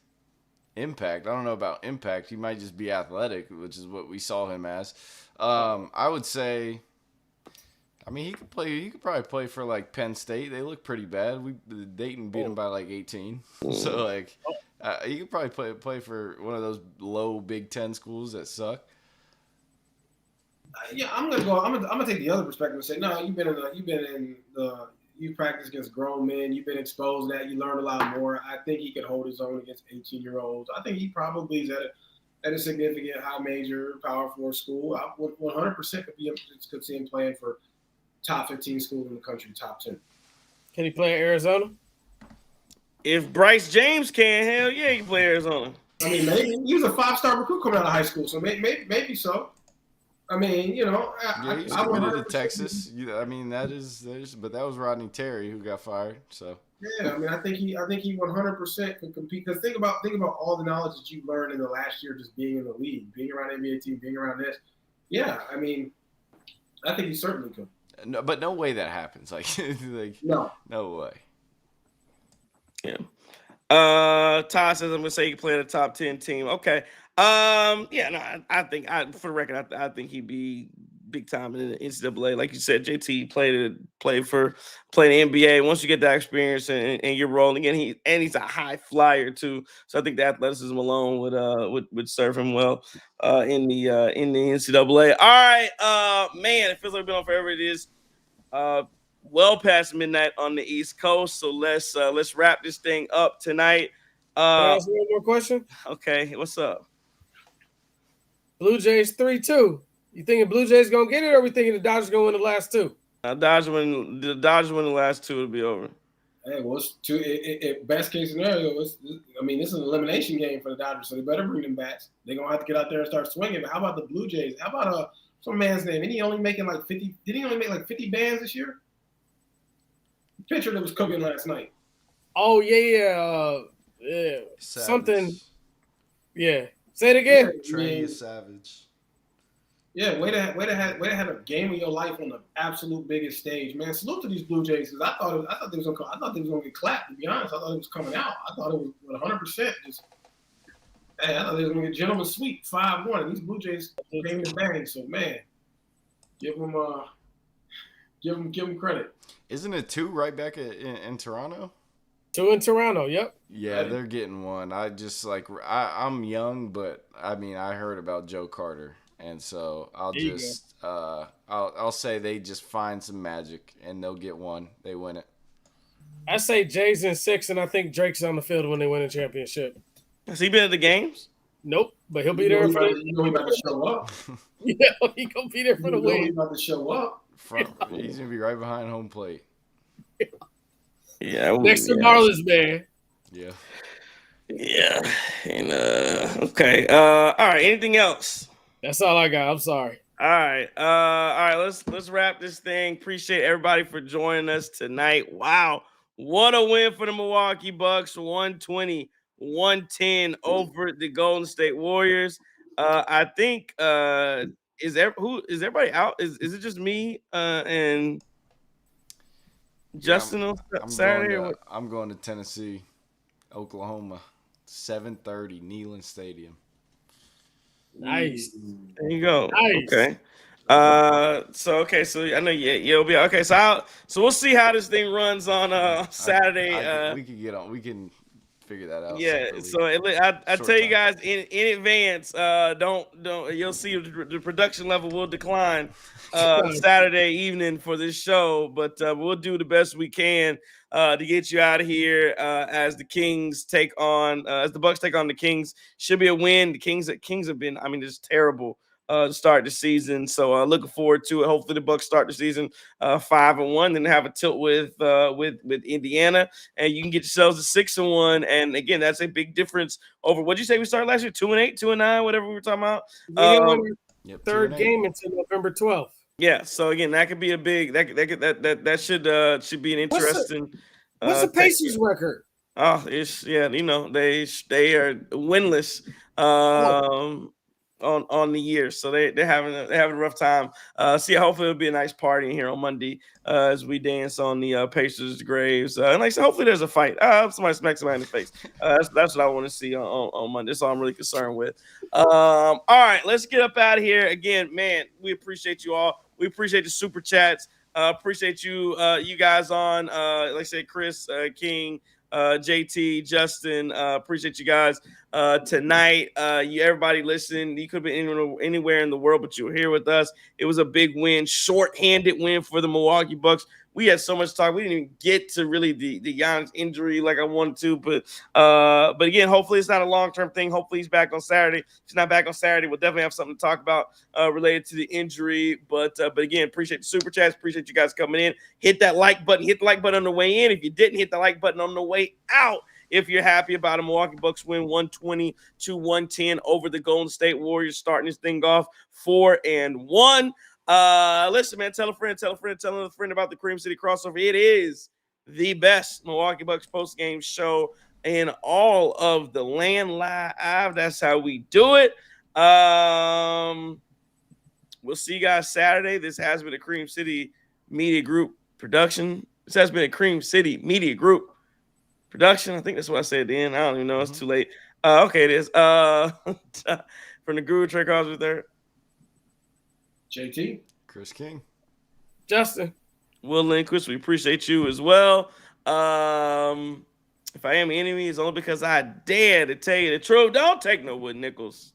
One. Impact. I don't know about impact. He might just be athletic, which is what we saw him as. I would say, I mean, he could play. He could probably play for like Penn State. They look pretty bad. Dayton beat him by like 18. So like, he could probably play for one of those low Big Ten schools that suck. Yeah, I'm gonna take the other perspective and say, no, you practice against grown men, you've been exposed to that, you learn a lot more. I think he could hold his own against 18-year-olds. I think he probably is at a significant high major Power 4 school. I 100% could see him playing for top 15 school in the country, top 10. Can he play in Arizona? If Bryce James can, hell yeah, he can play Arizona. I mean, maybe he was a 5-star recruit coming out of high school, so maybe so. I mean, you know, Yeah, he's I committed to 100% Texas. I mean, but that was Rodney Terry who got fired. So yeah, I mean, I think he 100% can compete. Because think about all the knowledge that you learned in the last year just being in the league, being around NBA team, being around this. Yeah, I mean, I think he certainly could. no, but no way that happens. Like No way. Yeah. Todd says I'm gonna say he can play in the top 10 team. Okay. Yeah, no, I think for the record, I think he'd be big time in the NCAA. Like you said, JT played in the NBA. Once you get that experience and you're rolling, and he's a high flyer too. So I think the athleticism alone would serve him well in the NCAA. All right, man, it feels like we've been on forever. It is well past midnight on the East Coast. So let's wrap this thing up tonight. Can I ask one more question? Okay, what's up? Blue Jays 3-2. You thinking Blue Jays gonna get it, or are we thinking the Dodgers gonna win the last two? The Dodgers win the last two, it'll be over. Hey, well, best case scenario, this is an elimination game for the Dodgers, so they better bring them bats. They're gonna have to get out there and start swinging. But how about the Blue Jays? How about some man's name? Didn't he only make like 50? Did he only make like 50 bands this year? The pitcher that was cooking last night. Oh yeah. Something. Yeah. Say it again. Trey Savage. Yeah, way to have a game of your life on the absolute biggest stage, man. Salute to these Blue Jays, because I thought they was gonna get clapped. To be honest, I thought it was coming out. I thought it was 100%. I thought they was gonna get gentleman sweep 5-1. These Blue Jays came in the bang. So man, give them credit. Isn't it 2 right back in Toronto? 2 in Toronto. Yep. Yeah, they're getting 1. I'm young, but I mean, I heard about Joe Carter. And so I'll say they just find some magic and they'll get 1. They win it. I say Jays in 6, and I think Drake's on the field when they win a championship. Has he been at the games? Nope, but he'll be there for the. You know he about to show up. Yeah, he gonna be there for the win. He's about to show up. He's gonna be right behind home plate. Yeah, next to Marlins, man. Yeah. Yeah, and okay. All right. Anything else? That's all I got. I'm sorry. All right. Let's wrap this thing. Appreciate everybody for joining us tonight. Wow, what a win for the Milwaukee Bucks! 120-110 over the Golden State Warriors. I think is everybody out? Is it just me and Justin on Saturday? I'm going to Tennessee, Oklahoma, 7:30, Neyland Stadium. Nice. There you go. Nice. Okay. So I know you'll be okay. So we'll see how this thing runs on Saturday. We can figure that out. Yeah. Separately. So I tell you guys in advance. Don't you'll see the production level will decline Saturday evening for this show, but we'll do the best we can to get you out of here as the Bucks take on the Kings. Should be a win. The Kings have been, just terrible to start the season. So looking forward to it. Hopefully the Bucks start the season 5-1, then have a tilt with Indiana, and you can get yourselves a 6-1. And again, that's a big difference over what you say we started last year, 2-8, 2-9, whatever we were talking about. Third game until November 12th. Yeah, so again, that could be a big that should be an interesting. What's the Pacers record? Oh, they are winless on the year, so they're having a rough time. Hopefully it'll be a nice party in here on Monday as we dance on the Pacers' graves. And like I said, hopefully there's a fight. Somebody smacks somebody in the face. That's what I want to see on Monday. That's all I'm really concerned with. All right, let's get up out of here. Again, man, we appreciate you all. We appreciate the super chats. Appreciate you guys on. Like I said, Chris, King, JT, Justin. Appreciate you guys tonight. Everybody listening. You could have been anywhere in the world, but you were here with us. It was a big win, short-handed win for the Milwaukee Bucks. We had so much to talk. We didn't even get to really the Giannis injury like I wanted to, but again, hopefully it's not a long-term thing. Hopefully he's back on Saturday. If he's not back on Saturday, we'll definitely have something to talk about related to the injury. But again, appreciate the super chats. Appreciate you guys coming in. Hit that like button. Hit the like button on the way in. If you didn't hit the like button on the way out, if you're happy about a Milwaukee Bucks win 120-110 over the Golden State Warriors, starting this thing off 4-1. Listen, man, tell a friend about the Cream City crossover. It is the best Milwaukee Bucks post-game show in all of the land live. That's how we do it. We'll see you guys Saturday. This has been a Cream City Media Group production. This has been a Cream City Media Group production. I think that's what I said then. I don't even know. It's too late. Okay, it is. From the Guru, Trey Crosby there. JT. Chris King. Justin. Will Lindquist, we appreciate you as well. If I am an enemy, it's only because I dare to tell you the truth. Don't take no Wood Nichols.